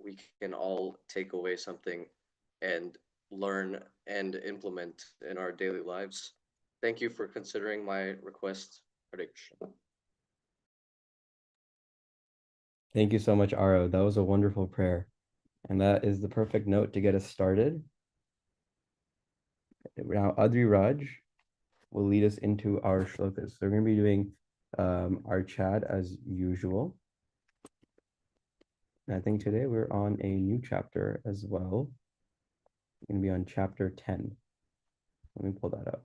we can all take away something and learn and implement in our daily lives. Thank you for considering my request. Prediction. Thank you so much, Aro. That was a wonderful prayer. And that is the perfect note to get us started. Now, Adri Raj will lead us into our shlokas. So we're going to be doing our chat as usual. And I think today we're on a new chapter as well. We're going to be on chapter 10. Let me pull that up.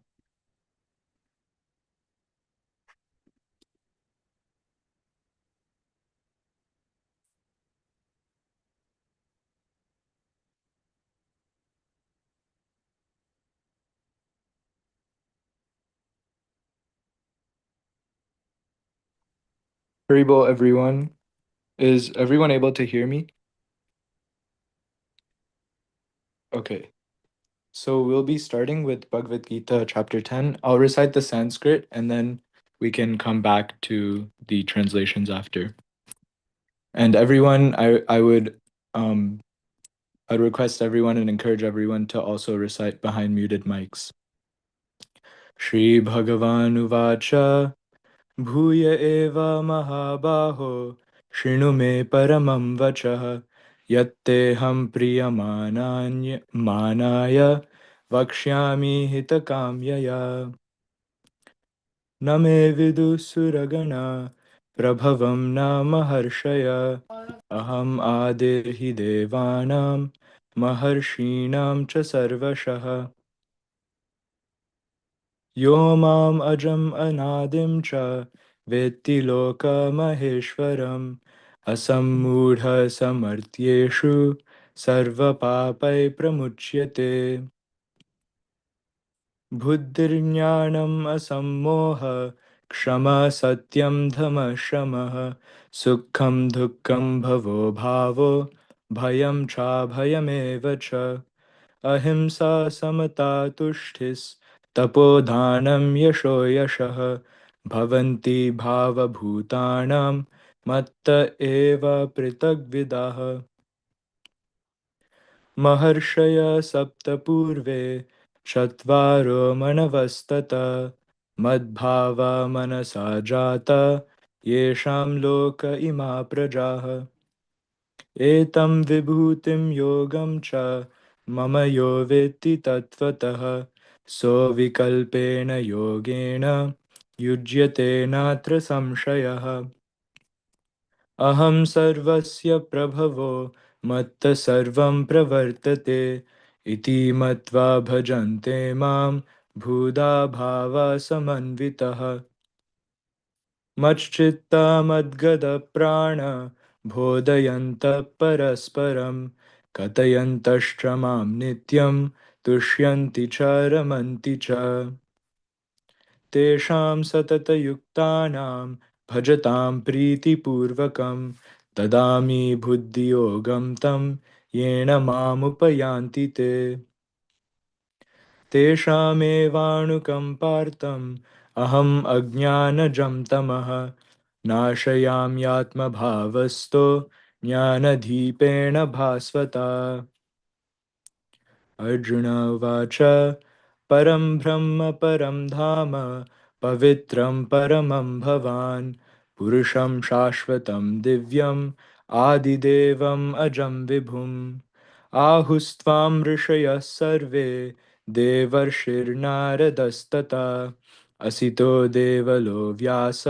Haribo, everyone. Is everyone able to hear me? Okay. So we'll be starting with Bhagavad Gita chapter 10. I'll recite the Sanskrit and then we can come back to the translations after. And everyone, I'd request everyone and encourage everyone to also recite behind muted mics. Shri Bhagavan Uvacha Bhuya eva mahabaho Shrinu me paramam vachah Yatte ham manaya Vakshyami hitakamyaya Name vidu suragana Prabhavam na maharshaya Aham adirhi devanam Maharshinam cha sarvashah Yo mam ajam anadim cha vetti loka maheshwaram asammudha samartyeshu sarva papai pramuchyate buddhirjnanam asammoha kshama satyam dhama shamah sukham dukkham bhavo bhavo bhayam cha bhayameva cha ahimsa samata tushtis tapodhanam yasho yashah bhavanti bhava bhutanam matta eva pritagvidah maharshaya saptapurve chatvaro manavastata madbhava manasa jata yesham loka ima prajah etam vibhutim yogam cha mama yo vetti tattvatah so vikalpena yogena yujyate natra samshayah aham sarvasya prabhavo matta sarvam pravartate iti matva bhajante mam bhuda bhava samanvitah Machchitta madgada prana bodhayanta parasparam katayantashtramam nityam tushyanti charamanti cha tesham satatayuktanam bhajatam priti purvakam tadami buddhiyogam tam yena mamupayanti te तेषामेवाणुकम्पार्थम् अहम् अज्ञानजं तमः नाशयाम्यात्मभावस्तो ज्ञानदीपेन भास्वता अर्जुन उवाच परं ब्रह्म परं धाम पवित्रं परमं भवान् पुरुषं शाश्वतं दिव्यम् आदिदेवम् अजं विभुम् आहुस्त्वां ऋषयः सर्वे देवर्षिर्नारदस्तथा असितो देवलो व्यास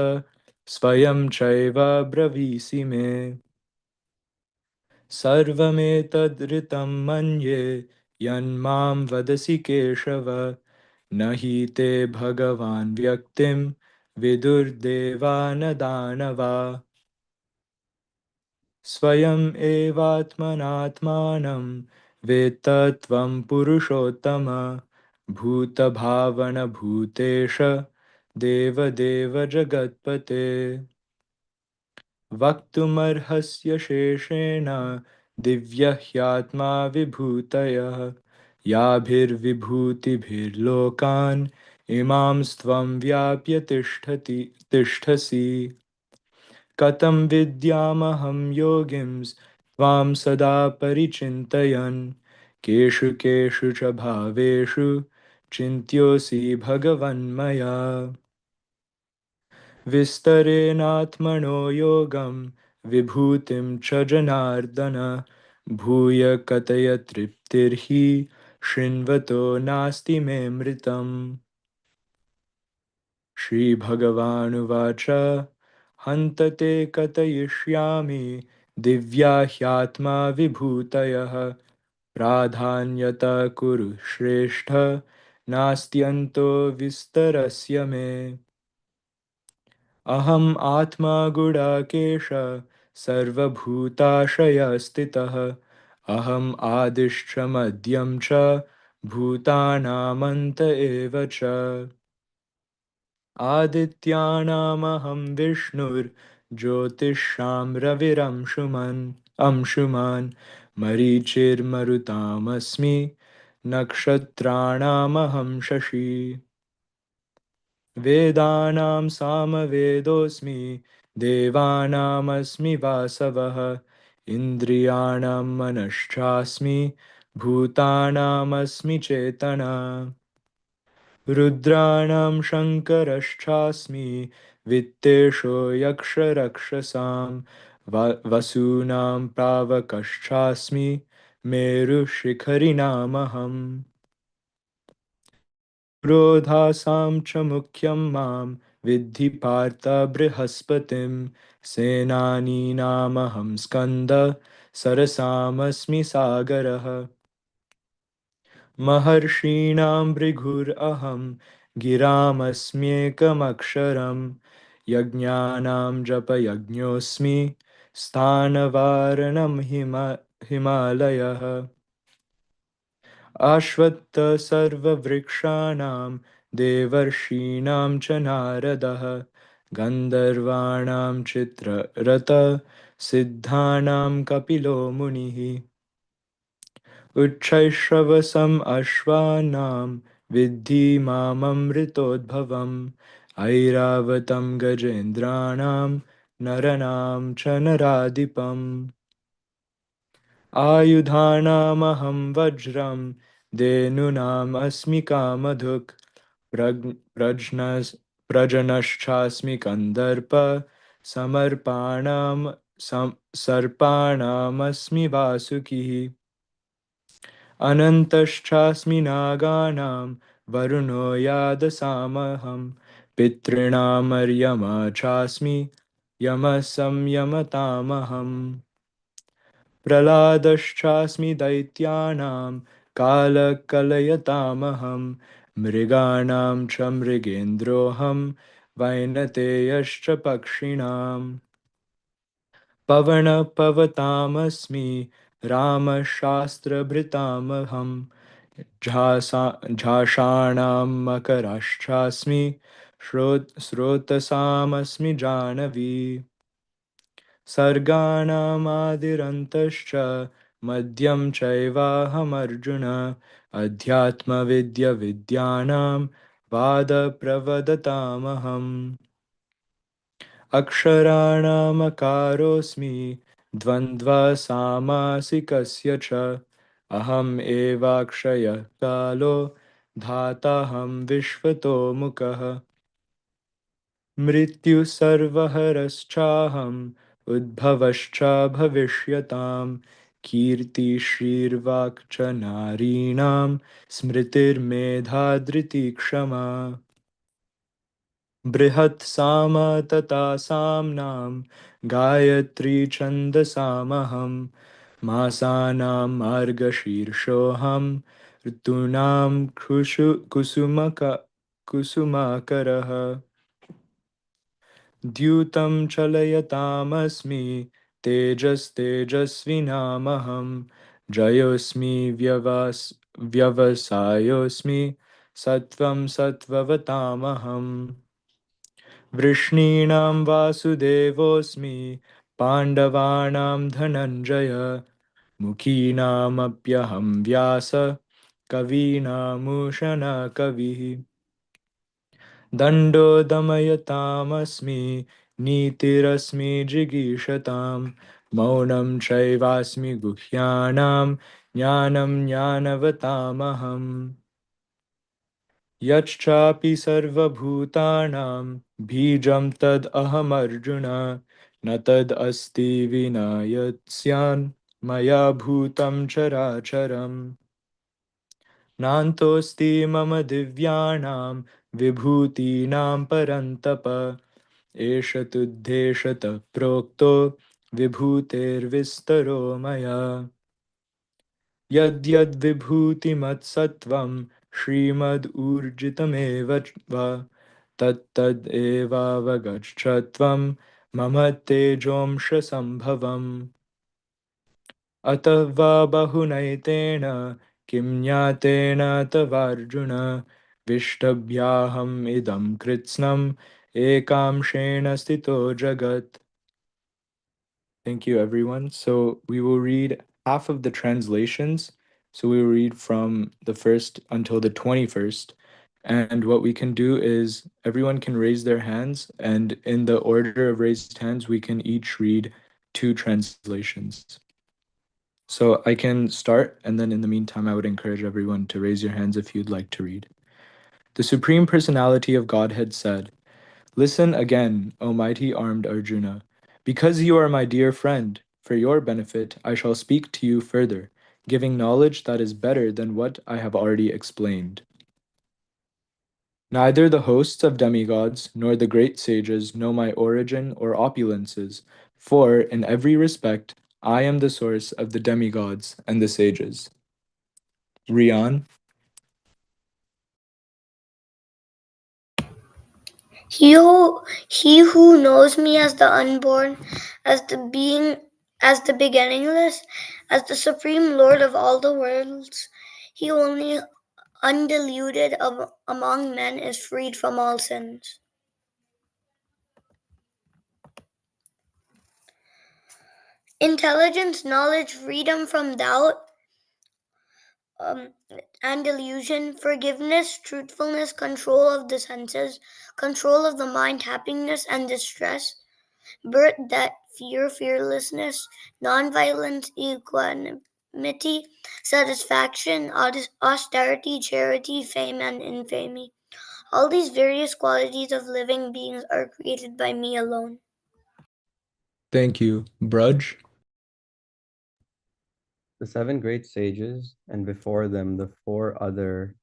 स्वयं चैव ब्रवीसि मे सर्वमेतदृतं मन्ये यन्मां वदसि केशव न हि ते भगवान् व्यक्तिं विदुर्देवा न दानवा स्वयम् एवात्मनात्मानं वेत्तत्वं पुरुषोत्तम भूतभावनभूतेश देवदेव जगत्पते वक्तुमर्हस्य शेषेण दिव्यः ह्यात्मा विभूतयः याभिर्विभूतिभिर्लोकान् इमां स्त्वं व्याप्य तिष्ठसि कथं विद्यामहं योगिंस् त्वां सदा परिचिन्तयन् केषु केषु च भावेषु चिन्त्योऽसि भगवन्मया विस्तरेणात्मनो योगं विभूतिं च जनार्दन भूय कथय तृप्तिर्हि शृण्वतो नास्ति मे मृतम् श्रीभगवानुवाच हन्त ते कथयिष्यामि दिव्या ह्यात्मा विभूतयः प्राधान्यता कुरु श्रेष्ठ नास्त्यन्तो विस्तरस्य मे अहम् आत्मा गुडाकेश सर्वभूताशयस्थितः अहम् आदिश्च मध्यं च भूतानामन्त एव च आदित्यानामहं विष्णुर्ज्योतिषां रविरंशुमान् मरीचिर्मरुतामस्मि नक्षत्राणामहं शशी वेदानां सामवेदोऽस्मि देवानामस्मि वासवः इन्द्रियाणां मनश्चास्मि भूतानामस्मि चेतना रुद्राणां शङ्करश्चास्मि वित्तेषो यक्षरक्षसां वसूनां पावकश्चास्मि मेरुशिखरिणामहम् पुरोधासां च मुख्यं मां विद्धि पार्थ बृहस्पतिं सेनानीनामहं स्कन्द सरसामस्मि सागरः महर्षीणां भृगुरहं गिरामस्म्येकमक्षरं यज्ञानां जपयज्ञोऽस्मि स्थानवारणं हिमालयः अश्वत्थ सर्ववृक्षाणां देवर्षीणां च नारदः गन्धर्वाणां चित्ररथ सिद्धानां कपिलो मुनिः उच्छैश्रवसम् अश्वानां विद्धि माममृतोद्भवम् ऐरावतं गजेन्द्राणां नरनां च नराधिपम् आयुधानामहं वज्रं धेनूनाम् अस्मि कामधुक् प्रजनश्चास्मि कन्दर्प सर्पाणामस्मि वासुकिः अनन्तश्चास्मि नागानां वरुणो यादसामहं पितॄणामर्यमा चास्मि यमः संयमतामहम् प्रह्लादश्चास्मि दैत्यानां कालकलयतामहं मृगाणां च मृगेन्द्रोऽहं वैनतेयश्च पक्षिणाम् पवनपवतामस्मि रामशास्त्रभृतामहं झाषाणां मकरश्चास्मि स्रोतसामस्मि जानवी सर्गाणामादिरन्तश्च मध्यं चैवाहमर्जुन अध्यात्मविद्याविद्यानां वादप्रवदतामहम् अक्षराणामकारोऽस्मि द्वन्द्वसामासिकस्य च अहम् एवाक्षयः कालो धाताहं विश्वतो मुखः मृत्युः सर्वहरश्चाहम् उद्भवश्च भविष्यतां कीर्तिश्रीर्वाक् च नारीणां स्मृतिर्मेधा धृतिः क्षमा बृहत्साम तथा साम्नां गायत्री छन्दसामहं मासानां मार्गशीर्षोऽहं ऋतूनां कुसुमाकरः द्यूतं चलयतामस्मि तेजस्तेजस्विनामहं जयोऽस्मि व्यवसायोऽस्मि सत्त्वं सत्त्ववतामहम् वृष्णीनां वासुदेवोऽस्मि पाण्डवानां धनञ्जय मुखीनामप्यहं व्यास कवीनामुशना कविः दण्डो दमयतामस्मि नीतिरस्मि जिगीषतां Maunam chaivasmi guhyanam jnanam jnanavatamaham. Yachchapi sarvabhutanam bijam tad aham arjuna na tad asti vinayatsyan maya bhutam characharam. Nantosti mama divyanam vibhutinam parantapa esha tuddheshata prokto vibhuter vistaro maya. Yad yad vibhuti mat sattvam Srimad urjitameva va tat tad eva vagachatvam mama tejomsha sambhavam atava bahunaitena kim jnatena tavarjuna vishtabhyaham idam kritsnam ekamshena stito jagat. Thank you, everyone. So we will read half of the translations. So we will read from the first until the 21st. And what we can do is everyone can raise their hands, and in the order of raised hands, we can each read 2 translations. So I can start, and then in the meantime, I would encourage everyone to raise your hands if you'd like to read. The Supreme Personality of Godhead said, "Listen again, O mighty armed Arjuna. Because you are my dear friend, for your benefit I shall speak to you further, giving knowledge that is better than what I have already explained. Neither the hosts of demigods nor the great sages know my origin or opulences, for in every respect I am the source of the demigods and the sages." Rian. He who knows me as the unborn, as the being, as the beginningless, as the supreme Lord of all the worlds, he only undiluted among men is freed from all sins. Intelligence, knowledge, freedom from doubt and delusion, forgiveness, truthfulness, control of the senses, control of the mind, happiness and distress, birth, death, fear, fearlessness, nonviolence, equanimity, satisfaction, austerity, charity, fame, and infamy. All these various qualities of living beings are created by me alone. Thank you. Brudge. The 7 great sages, and before them the 4 other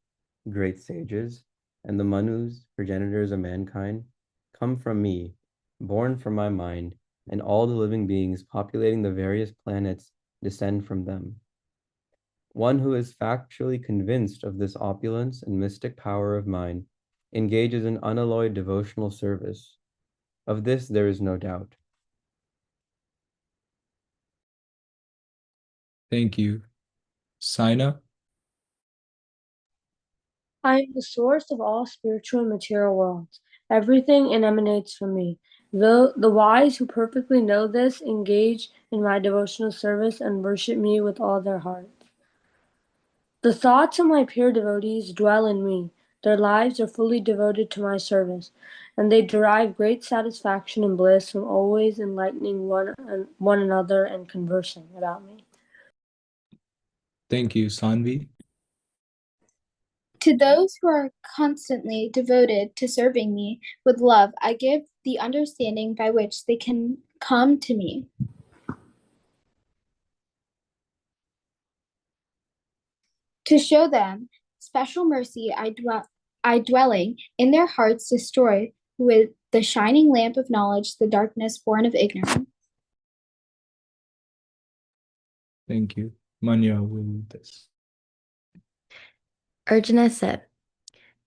great sages, and the Manus, progenitors of mankind, come from me, born from my mind, and all the living beings populating the various planets descend from them. One who is factually convinced of this opulence and mystic power of mine engages in unalloyed devotional service. Of this there is no doubt. Thank you. Sina. I am the source of all spiritual and material worlds. Everything emanates from me. The wise who perfectly know this engage in my devotional service and worship me with all their hearts. The thoughts of my pure devotees dwell in me. Their lives are fully devoted to my service, and they derive great satisfaction and bliss from always enlightening one another and conversing about me. Thank you. Sanvi. To those who are constantly devoted to serving me with love, I give the understanding by which they can come to me. To show them special mercy, I dwelling in their hearts destroy with the shining lamp of knowledge the darkness born of ignorance. Thank you. Manya will lead this. Arjuna said,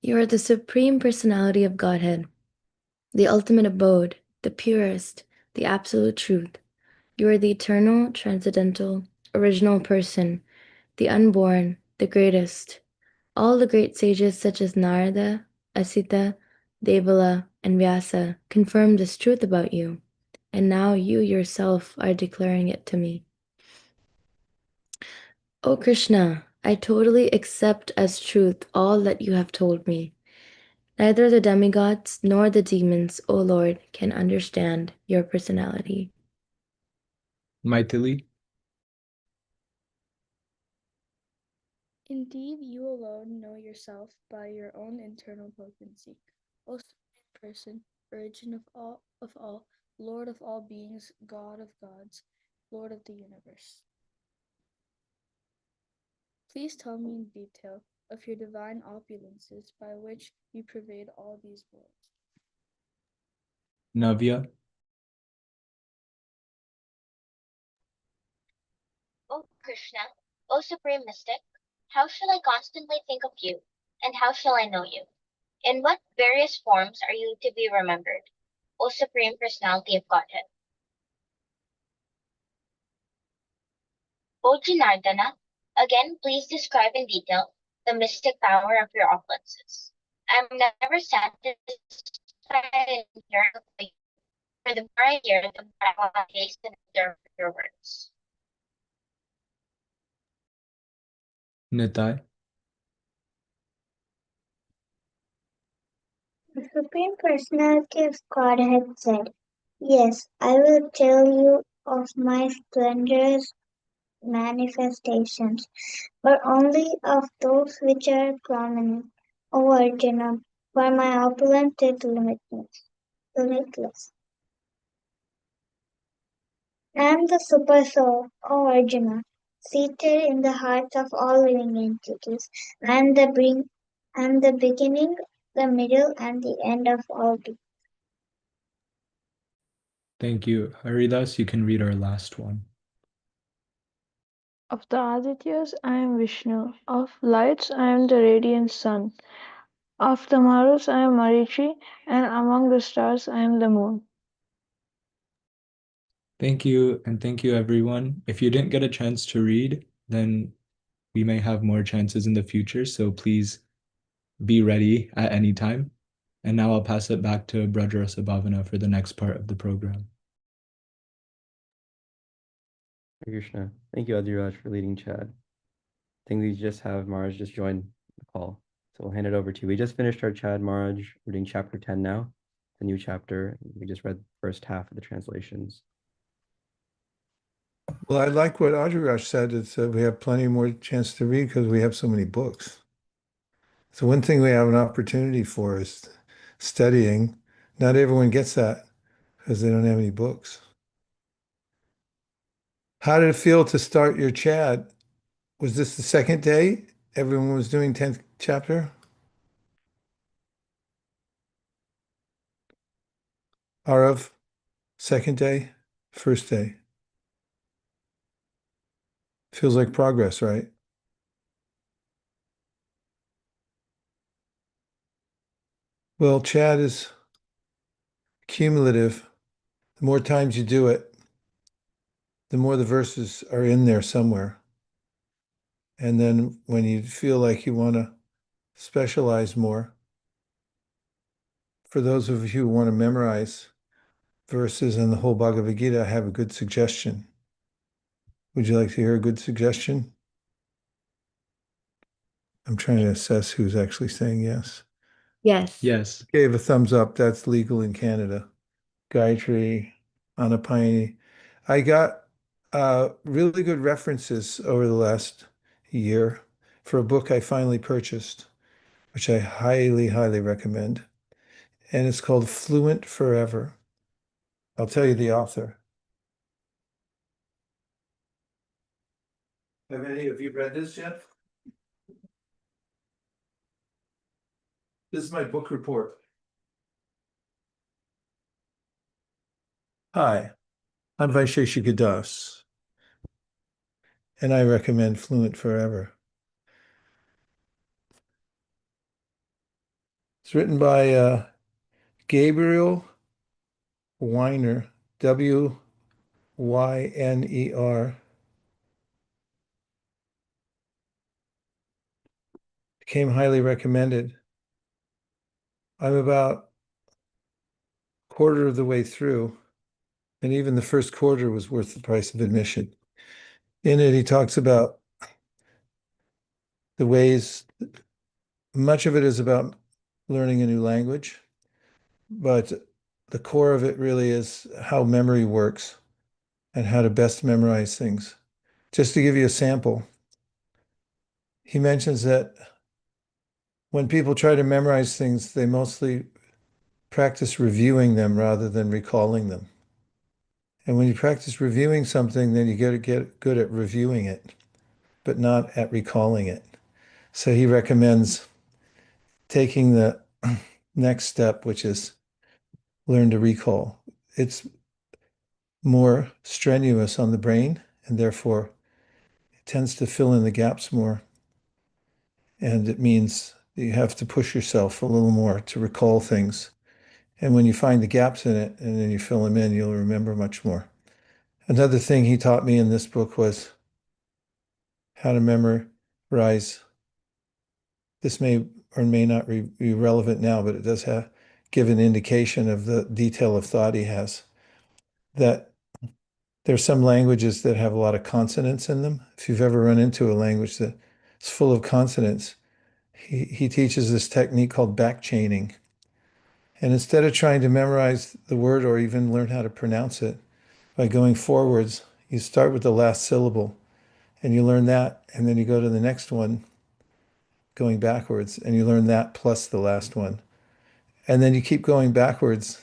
"You are the Supreme Personality of Godhead, the ultimate abode, the purest, the absolute truth. You are the eternal, transcendental, original person, the unborn, the greatest. All the great sages such as Narada, Asita, Devala, and Vyasa confirm this truth about you, and now you yourself are declaring it to me. O Krishna, I totally accept as truth all that you have told me. Neither the demigods nor the demons, O Lord, can understand your personality." Maithili. Indeed, you alone know yourself by your own internal potency. O Supreme Person, Origin of all, Lord of all beings, God of gods, Lord of the universe. Please tell me in detail of your divine opulences by which you pervade all these worlds. Navya. O Krishna, O Supreme Mystic, how shall I constantly think of you, and how shall I know you? In what various forms are you to be remembered, O Supreme Personality of Godhead? O Janardana, again please describe in detail the mystic power of your opulences. I am never satisfied in hearing of you, for the more I hear, the more I want to taste and observe your words. Nitai. The Supreme Personality of Godhead said, "Yes, I will tell you of my splendorous manifestations, but only of those which are prominent, O Arjuna, for my opulence is limitless. I am the Super Soul, O Arjuna, seated in the hearts of all living entities. I am the beginning, the middle, and the end of all beings." Thank you. Haridas, you can read our last one. Of the Adityas, I am Vishnu. Of lights, I am the radiant sun. Of the Marus, I am Marichi, and among the stars, I am the moon. Thank you, and thank you, everyone. If you didn't get a chance to read, then we may have more chances in the future, so please be ready at any time. And now I'll pass it back to Brother Bhavana for the next part of the program. Hare Krishna. Thank you, Adiraj, for leading Chad. I think we just have Maraj just join the call. So we'll hand it over to you. We just finished our Chad Maraj reading chapter 10 now, the new chapter. We just read the first half of the translations. Well, I like what Adiraj said. It's we have plenty more chance to read because we have so many books. So one thing we have an opportunity for is studying. Not everyone gets that because they don't have any books. How did it feel to start your Chad? Was this the second day? Everyone was doing 10th chapter? Arav, second day, first day. Feels like progress, right? Well, Chad is cumulative. The more times you do it, the more the verses are in there somewhere. And then when you feel like you want to specialize more, for those of you who want to memorize verses in the whole Bhagavad Gita, I have a good suggestion. Would you like to hear a good suggestion? I'm trying to assess who's actually saying yes. Yes. Yes. Gave a thumbs up. That's legal in Canada. Gayatri, Anapayani. I got really good references over the last year for a book I finally purchased, which I highly, highly recommend. And it's called Fluent Forever. I'll tell you the author. Have any of you read this yet? This is my book report. Hi, I'm Vaisheshika Das, and I recommend Fluent Forever. It's written by Gabriel Weiner, Wyner. Became highly recommended. I'm about a quarter of the way through, and even the first quarter was worth the price of admission. In it, he talks about the ways, much of it is about learning a new language, but the core of it really is how memory works and how to best memorize things. Just to give you a sample, he mentions that when people try to memorize things, they mostly practice reviewing them rather than recalling them. And when you practice reviewing something, then you get good at reviewing it, but not at recalling it. So he recommends taking the next step, which is learn to recall. It's more strenuous on the brain, and therefore it tends to fill in the gaps more. And it means you have to push yourself a little more to recall things. And when you find the gaps in it and then you fill them in, you'll remember much more. Another thing he taught me in this book was how to memorize. This may or may not be relevant now, but it does give an indication of the detail of thought he has. That there's some languages that have a lot of consonants in them. If you've ever run into a language that is full of consonants, he teaches this technique called back chaining. And instead of trying to memorize the word or even learn how to pronounce it, by going forwards, you start with the last syllable and you learn that, and then you go to the next one going backwards and you learn that plus the last one. And then you keep going backwards.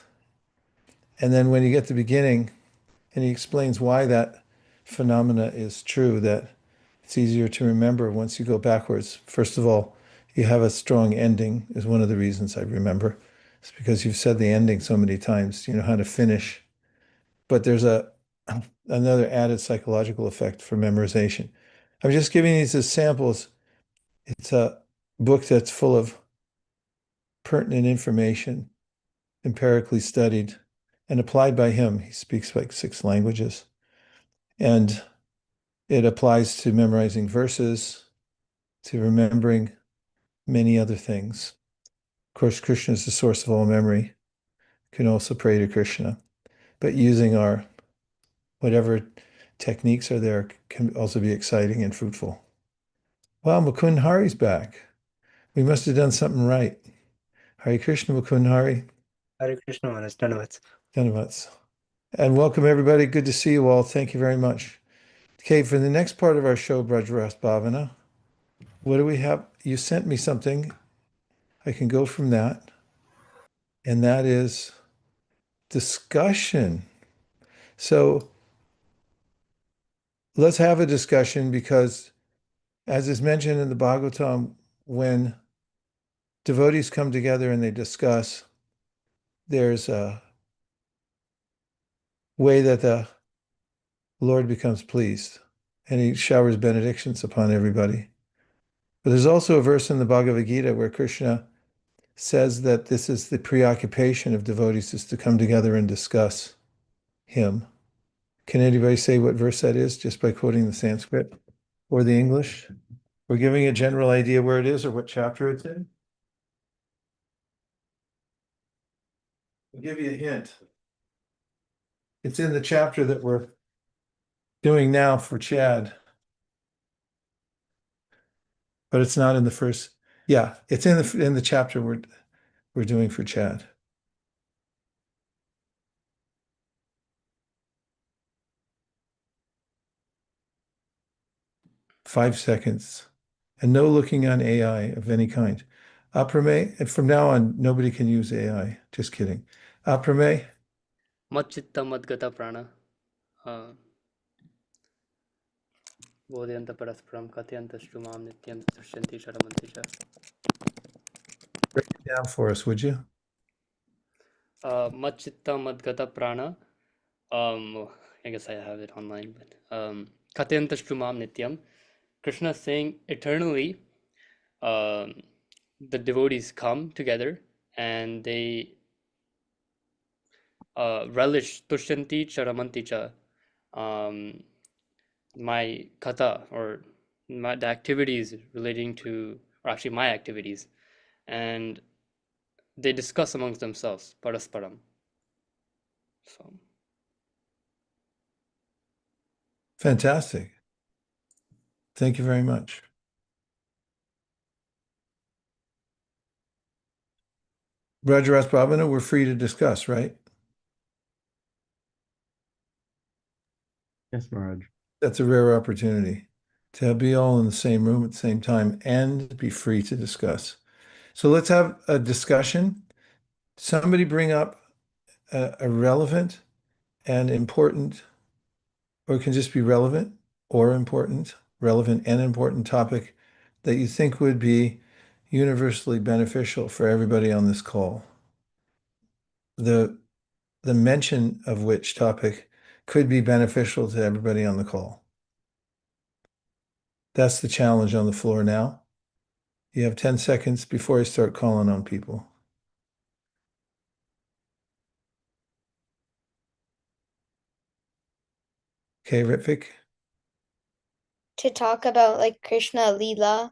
And then when you get to the beginning, and he explains why that phenomena is true, that it's easier to remember once you go backwards. First of all, you have a strong ending, is one of the reasons I remember. It's because you've said the ending so many times, you know how to finish. But there's another added psychological effect for memorization. I'm just giving these as samples. It's a book that's full of pertinent information, empirically studied and applied by him. He speaks like 6 languages. And it applies to memorizing verses, to remembering many other things. Of course, Krishna is the source of all memory. You can also pray to Krishna, but using our whatever techniques are there can also be exciting and fruitful. Wow, Mukund Hari's back. We must have done something right. Hare Krishna, Mukund Hari. Hare Krishna Maharaj, Dhanavats. Dhanavats. And welcome everybody. Good to see you all. Thank you very much. Okay, for the next part of our show, Brajras Bhavana, what do we have? You sent me something. I can go from that. And that is discussion. So let's have a discussion because, as is mentioned in the Bhagavatam, when devotees come together and they discuss, there's a way that the Lord becomes pleased and he showers benedictions upon everybody. But there's also a verse in the Bhagavad Gita where Krishna says that this is the preoccupation of devotees is to come together and discuss him. Can anybody say what verse that is just by quoting the Sanskrit or the English? We're giving a general idea where it is or what chapter it's in. I'll give you a hint. It's in the chapter that we're doing now for Chad. But it's not in the first. Yeah, it's in the chapter we're doing for Chad. Five seconds. And no looking on AI of any kind. Aprame, and from now on, nobody can use AI. Just kidding. Aprame, Matchitta Madgata Prana. Bodhyanta Parasparam Katyanta Shtumam Nityam Tushyanti Sharamanti Cha. break it down for us, would you? Matchitta Madgata Prana. I guess I have it online, but Katyanta Shtumam Nityam. Krishna is saying eternally, the devotees come together and they relish Tushyanti Charamanti Cha. My kata or the activities relating to, or actually my activities, and they discuss amongst themselves, parasparam. So Fantastic. Thank you very much. Rajaras Bhavana, we're free to discuss, right? Yes, Maharaj. That's a rare opportunity to be all in the same room at the same time and be free to discuss. So let's have a discussion. Somebody bring up a relevant and important, or it can just be relevant or important, relevant and important topic that you think would be universally beneficial for everybody on this call. The mention of which topic could be beneficial to everybody on the call. That's the challenge on the floor now. You have 10 seconds before I start calling on people. Okay, Ritvik? To talk about like Krishna Leela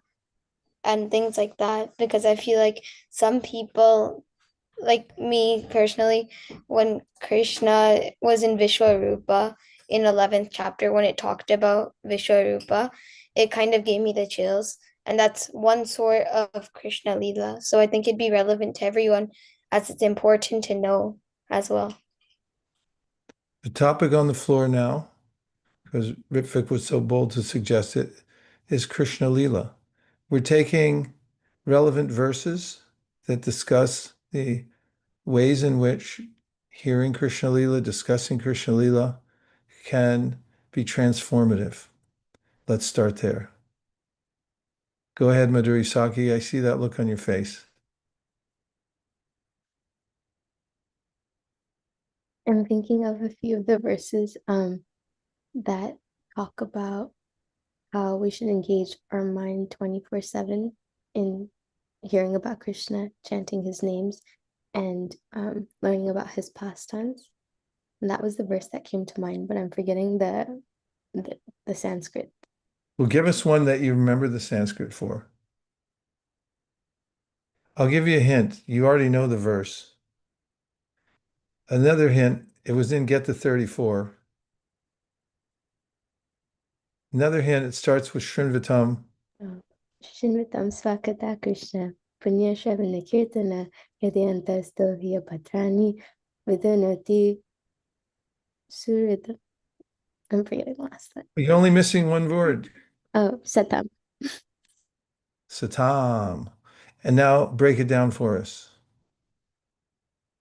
and things like that, because I feel like some people, like me personally, when Krishna was in Vishwarupa in 11th chapter, when it talked about Vishwarupa, it kind of gave me the chills. And that's one sort of Krishna Leela. So I think it'd be relevant to everyone as it's important to know as well. The topic on the floor now, because Ritvik was so bold to suggest it, is Krishna Lila. We're taking relevant verses that discuss the ways in which hearing Krishna Lila, discussing Krishna Lila can be transformative. Let's start there. Go ahead, Madhuri Saki. I see that look on your face. I'm thinking of a few of the verses that talk about how we should engage our mind 24/7 in hearing about Krishna, chanting his names, and learning about his pastimes. And that was the verse that came to mind, but I'm forgetting the Sanskrit. Well, give us one that you remember the Sanskrit for. I'll give you a hint. You already know the verse. Another hint, it was in Get to 34. Another hint, it starts with Shrinvatam. Shinvatam Swakata Krishna, Punya Shravana Kirtana, Yadyantasto Patrani, Vidunoti Surita. I'm forgetting the last one. You're only missing one word. Oh, Satam. Satam. And now break it down for us.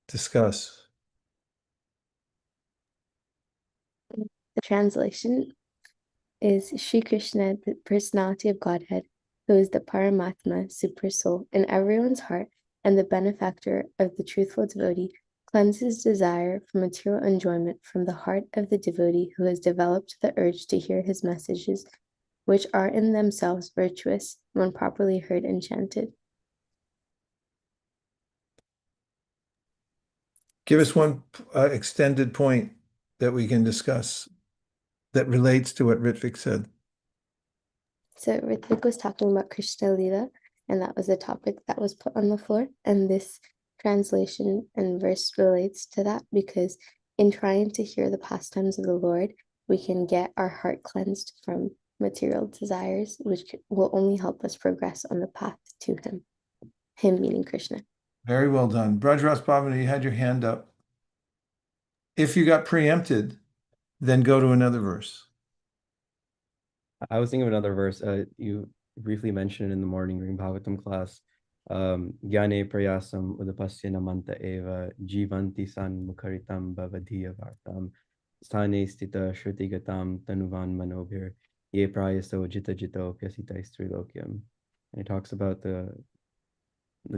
Discuss. The translation is Shri Krishna, the personality of Godhead, who is the Paramatma, super soul, in everyone's heart and the benefactor of the truthful devotee, cleanses desire for material enjoyment from the heart of the devotee who has developed the urge to hear his messages, which are in themselves virtuous when properly heard and chanted. Give us one extended point that we can discuss that relates to what Ritvik said. So Ritvik was talking about Krishna Lila, and that was a topic that was put on the floor. And this translation and verse relates to that because in trying to hear the pastimes of the Lord, we can get our heart cleansed from material desires, which will only help us progress on the path to him meaning Krishna. Very well done. Brajras Bhavana, you had your hand up. If you got preempted, then go to another verse. I was thinking of another verse. You briefly mentioned it in the morning during Bhagavatam class. Gyane prayasam udapasya namanta eva jivanti san mukharitam bhavadhiya vartam sthane stita shrutigatam tanuvan manobhir ye prayaso jita jito pyasita istrilokyam. And it talks about the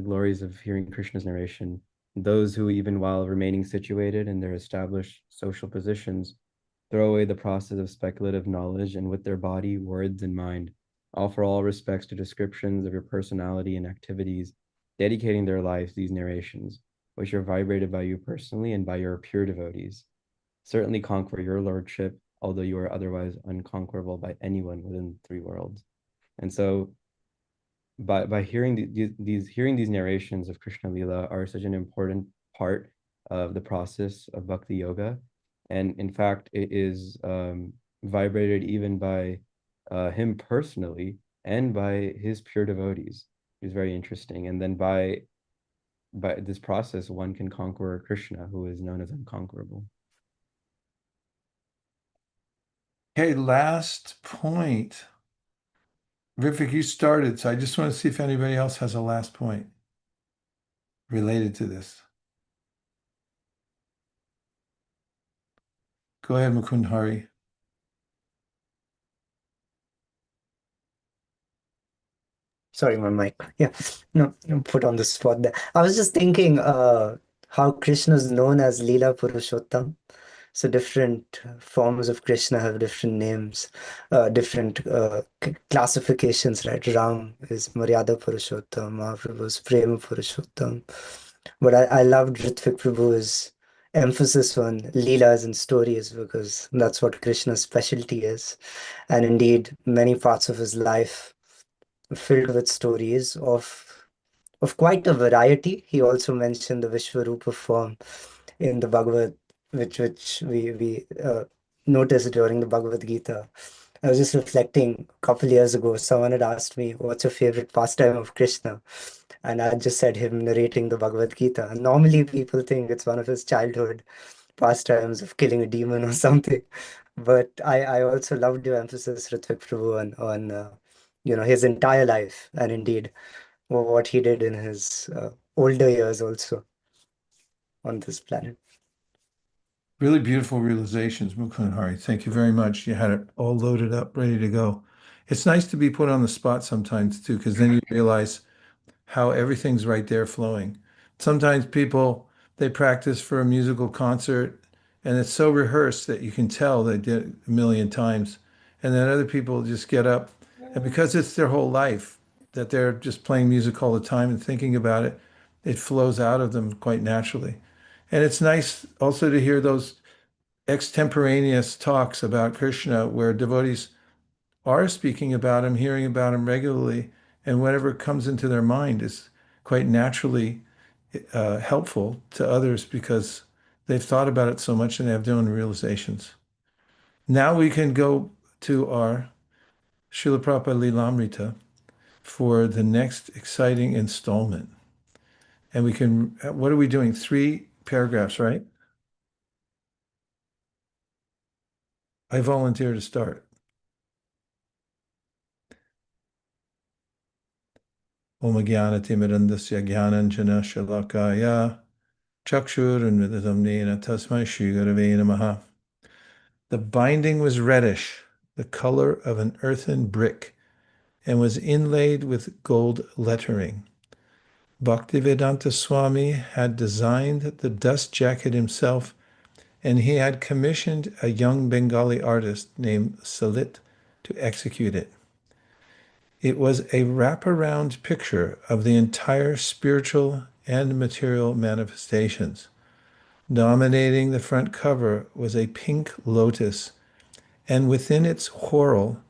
glories of hearing Krishna's narration. Those who, even while remaining situated in their established social positions, throw away the process of speculative knowledge and with their body, words, and mind, offer all respects to descriptions of your personality and activities, dedicating their lives to these narrations, which are vibrated by you personally and by your pure devotees. Certainly conquer your lordship, although you are otherwise unconquerable by anyone within the three worlds. And so by hearing these narrations of Krishna Lila are such an important part of the process of bhakti yoga, and in fact it is vibrated even by him personally and by his pure devotees. It's very interesting, and then by this process one can conquer Krishna, who is known as unconquerable. Okay, last point. Rifik, you started, so I just want to see if anybody else has a last point related to this. Go ahead, Mukund Hari. Sorry, my mic. Yeah, no, put on the spot there. I was just thinking how Krishna is known as Leela Purushottam. So different forms of Krishna have different names, different classifications, right? Ram is Maryada Purushottam, Mahaprabhu is Prema Purushottam. But I loved Ritvik Prabhu's emphasis on Leelas and stories because that's what Krishna's specialty is. And indeed, many parts of his life filled with stories of quite a variety. He also mentioned the Vishwarupa form in the Bhagavad, which we noticed during the Bhagavad Gita. I was just reflecting a couple years ago. Someone had asked me, "What's your favorite pastime of Krishna?" And I just said him narrating the Bhagavad Gita. And normally, people think it's one of his childhood pastimes of killing a demon or something. But I also loved your emphasis, Ritvik Prabhu, on his entire life, and indeed what he did in his older years also on this planet. Really beautiful realizations, Mukund Hari. Thank you very much. You had it all loaded up, ready to go. It's nice to be put on the spot sometimes too, because then you realize how everything's right there flowing. Sometimes people they practice for a musical concert and it's so rehearsed that you can tell they did it a million times. And then other people just get up and because it's their whole life that they're just playing music all the time and thinking about it, it flows out of them quite naturally. And it's nice also to hear those extemporaneous talks about Krishna where devotees are speaking about him, hearing about him regularly, and whatever comes into their mind is quite naturally helpful to others because they've thought about it so much and they have their own realizations. Now we can go to our Srila Prabhupada Lilamrita for the next exciting installment. And we can, what are we doing? 3 paragraphs, right? I volunteer to start. Om Jnana-timirandasya Jnananjana Shalakaya Chakshurunmritamnena Tasmai Shri Gurave Namaha. The binding was reddish, the color of an earthen brick, and was inlaid with gold lettering. Bhaktivedanta Swami had designed the dust jacket himself, and he had commissioned a young Bengali artist named Salit to execute it. It was a wraparound picture of the entire spiritual and material manifestations. Dominating the front cover was a pink lotus, and within its whorl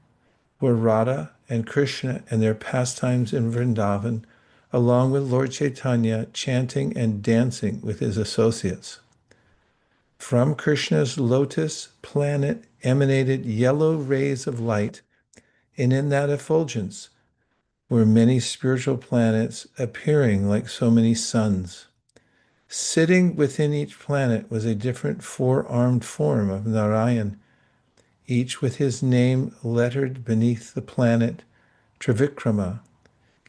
were Radha and Krishna and their pastimes in Vrindavan, along with Lord Chaitanya chanting and dancing with his associates. From Krishna's lotus planet emanated yellow rays of light, and in that effulgence were many spiritual planets appearing like so many suns. Sitting within each planet was a different 4-armed form of Narayan, each with his name lettered beneath the planet Trivikrama,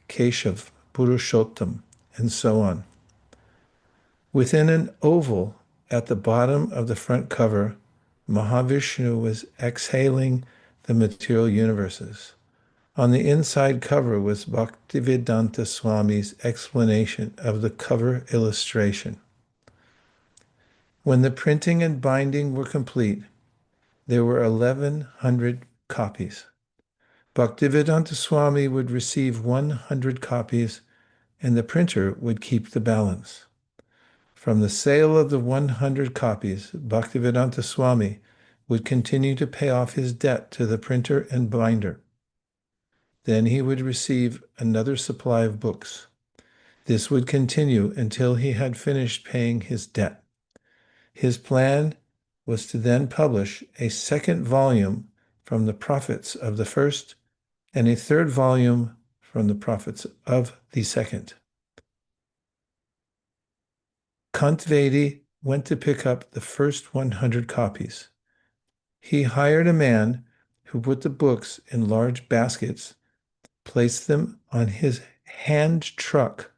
Keshav, Purushottam, and so on. Within an oval at the bottom of the front cover, Mahavishnu was exhaling the material universes. On the inside cover was Bhaktivedanta Swami's explanation of the cover illustration. When the printing and binding were complete, there were 1,100 copies. Bhaktivedanta Swami would receive 100 copies, and the printer would keep the balance. From the sale of the 100 copies, Bhaktivedanta Swami would continue to pay off his debt to the printer and binder. Then he would receive another supply of books. This would continue until he had finished paying his debt. His plan was to then publish a second volume from the profits of the first and a third volume from the profits of the second. Kantvedi went to pick up the first 100 copies. He hired a man who put the books in large baskets, placed them on his hand truck,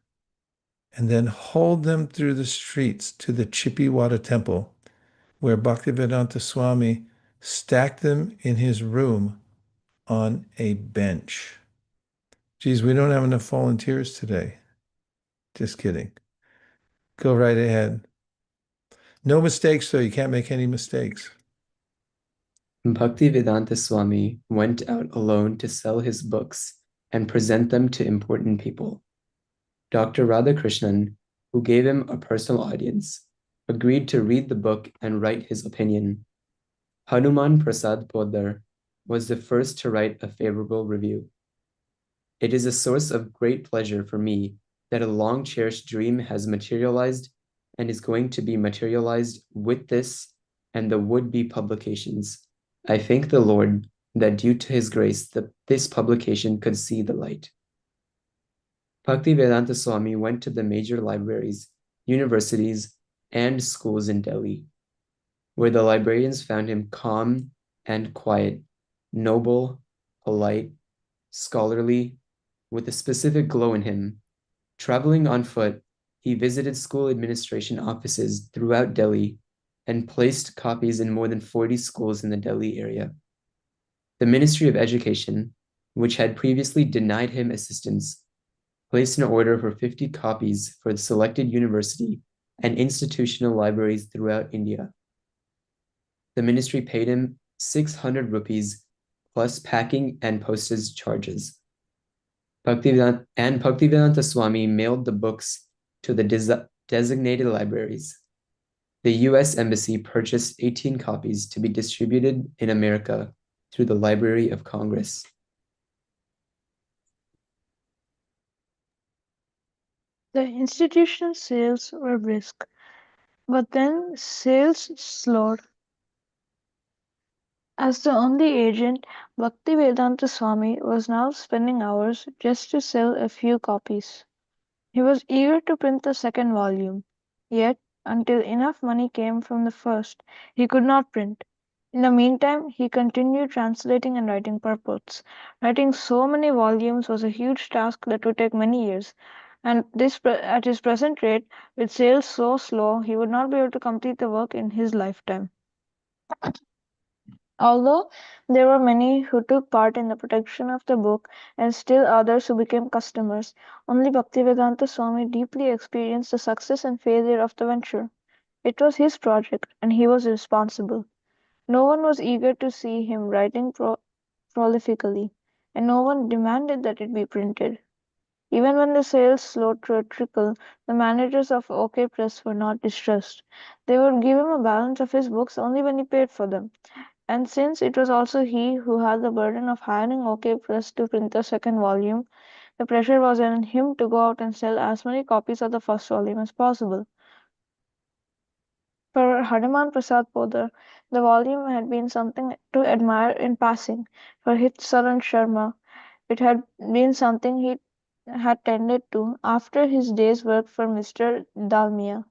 and then hauled them through the streets to the Chippiwada temple, where Bhaktivedanta Swami stacked them in his room on a bench. Geez, we don't have enough volunteers today. Just kidding. Go right ahead. No mistakes, though. You can't make any mistakes. Bhaktivedanta Swami went out alone to sell his books and present them to important people. Dr. Radhakrishnan, who gave him a personal audience, agreed to read the book and write his opinion. Hanuman Prasad Poddar was the first to write a favorable review. It is a source of great pleasure for me that a long cherished dream has materialized and is going to be materialized with this and the would-be publications. I thank the Lord that due to his grace that this publication could see the light. Bhaktivedanta Swami went to the major libraries, universities, and schools in Delhi, where the librarians found him calm and quiet, noble, polite, scholarly, with a specific glow in him. Traveling on foot, he visited school administration offices throughout Delhi and placed copies in more than 40 schools in the Delhi area. The Ministry of Education, which had previously denied him assistance, placed an order for 50 copies for the selected university and institutional libraries throughout India. The ministry paid him 600 rupees plus packing and postage charges. Bhaktivedanta Swami mailed the books to the designated libraries. The US Embassy purchased 18 copies to be distributed in America through the Library of Congress. The institutional sales were brisk, but then sales slowed. As the only agent, Bhaktivedanta Swami was now spending hours just to sell a few copies. He was eager to print the second volume, yet, until enough money came from the first, he could not print. In the meantime, he continued translating and writing purports. Writing so many volumes was a huge task that would take many years, and at his present rate, with sales so slow, he would not be able to complete the work in his lifetime. Although there were many who took part in the protection of the book and still others who became customers, only Bhaktivedanta Swami deeply experienced the success and failure of the venture. It was his project, and he was responsible. No one was eager to see him writing prolifically, and no one demanded that it be printed. Even when the sales slowed to a trickle, the managers of OK Press were not distressed. They would give him a balance of his books only when he paid for them. And since it was also he who had the burden of hiring OK Press to print the second volume, the pressure was on him to go out and sell as many copies of the first volume as possible. For Hanuman Prasad Poddar, the volume had been something to admire in passing. For Hit Saran Sharma, it had been something he had tended to after his day's work for Mr. Dalmia.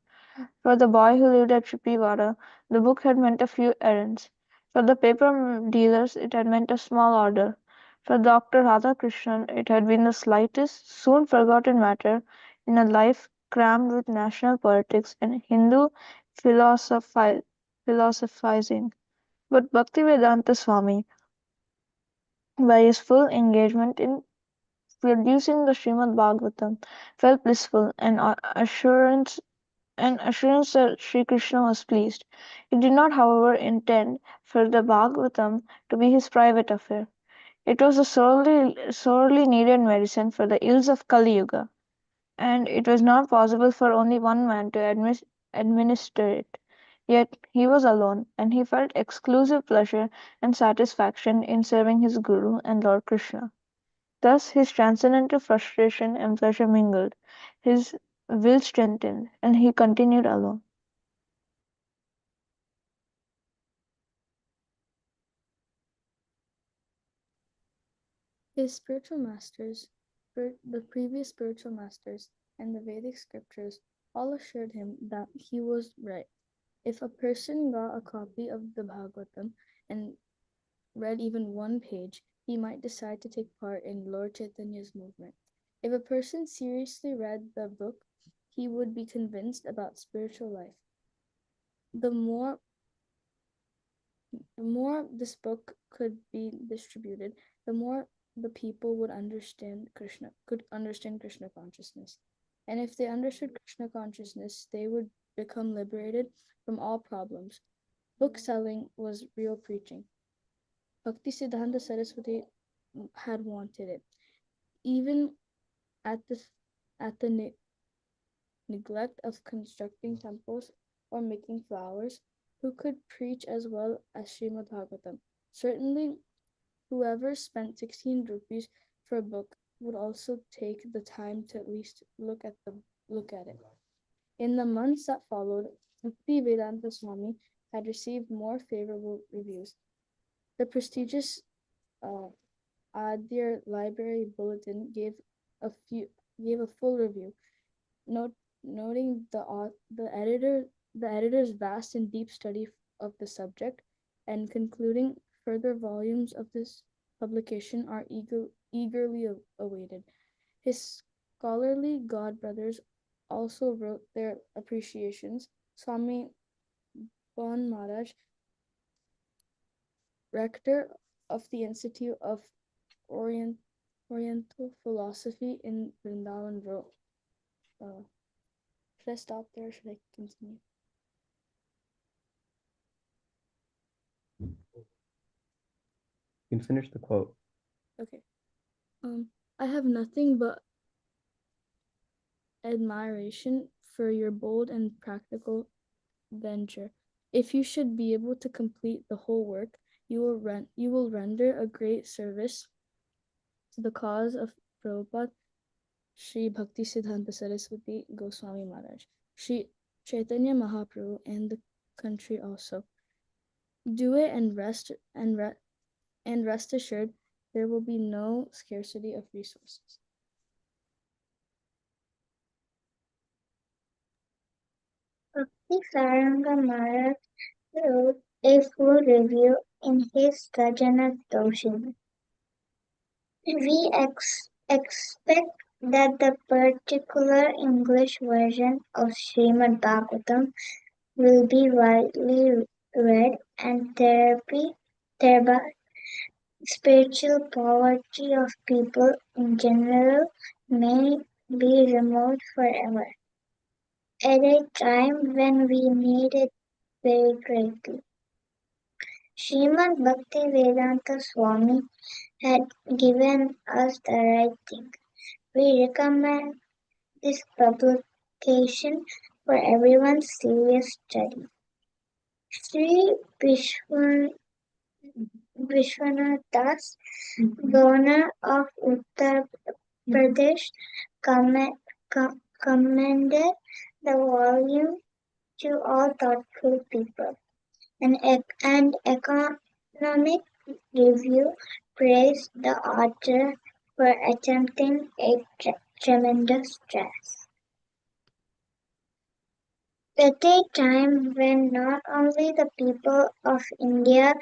For the boy who lived at Chippiwada, the book had meant a few errands. For the paper dealers, it had meant a small order. For Dr. Radhakrishnan, it had been the slightest, soon forgotten matter in a life crammed with national politics and Hindu philosophizing. But Bhaktivedanta Swami, by his full engagement in producing the Srimad Bhagavatam, felt blissful and assurance that Sri Krishna was pleased. He did not, however, intend for the Bhagavatam to be his private affair. It was a sorely needed medicine for the ills of Kali Yuga, and it was not possible for only one man to administer it. Yet he was alone, and he felt exclusive pleasure and satisfaction in serving his Guru and Lord Krishna. Thus his transcendental frustration and pleasure mingled, his will strengthened, and he continued alone. His spiritual masters, the previous spiritual masters, and the Vedic scriptures all assured him that he was right. If a person got a copy of the Bhagavatam and read even one page, he might decide to take part in Lord Chaitanya's movement. If a person seriously read the book, he would be convinced about spiritual life. The more this book could be distributed, the more the people would could understand Krishna consciousness. And if they understood Krishna consciousness, they would become liberated from all problems. Book selling was real preaching. Bhakti Siddhanta Saraswati had wanted it. Even at the neglect of constructing temples or making flowers, who could preach as well as Srimad Bhagavatam? Certainly, whoever spent 16 rupees for a book would also take the time to at least look at it. In the months that followed, Bhakti Vedanta Swami had received more favorable reviews. The prestigious Adyar Library Bulletin gave a full review, noting the editor's vast and deep study of the subject, and concluding further volumes of this publication are eagerly awaited. His scholarly godbrothers also wrote their appreciations. Swami Bon Maharaj, rector of the Institute of Oriental Philosophy in Vrindavan, wrote. Should I stop there or should I continue? You can finish the quote. Okay. I have nothing but admiration for your bold and practical venture. If you should be able to complete the whole work, you will render a great service to the cause of Prabhupada, Sri Bhakti Siddhanta Saraswati Goswami Maharaj, Sri Chaitanya Mahaprabhu, and the country also. Do it and rest assured there will be no scarcity of resources. Bhakti Saranga Maharaj wrote a full review in his Rajana Doshim. We expect that the particular English version of Srimad Bhagavatam will be widely read and thereby spiritual poverty of people in general may be removed forever. At a time when we need it very greatly. Srimad Bhakti Vedanta Swami had given us the right thing. We recommend this publication for everyone's serious study. Sri Vishwanath Das, governor of Uttar Pradesh, commended the volume to all thoughtful people. An economic review praised the author for attempting a tremendous task. At a time when not only the people of India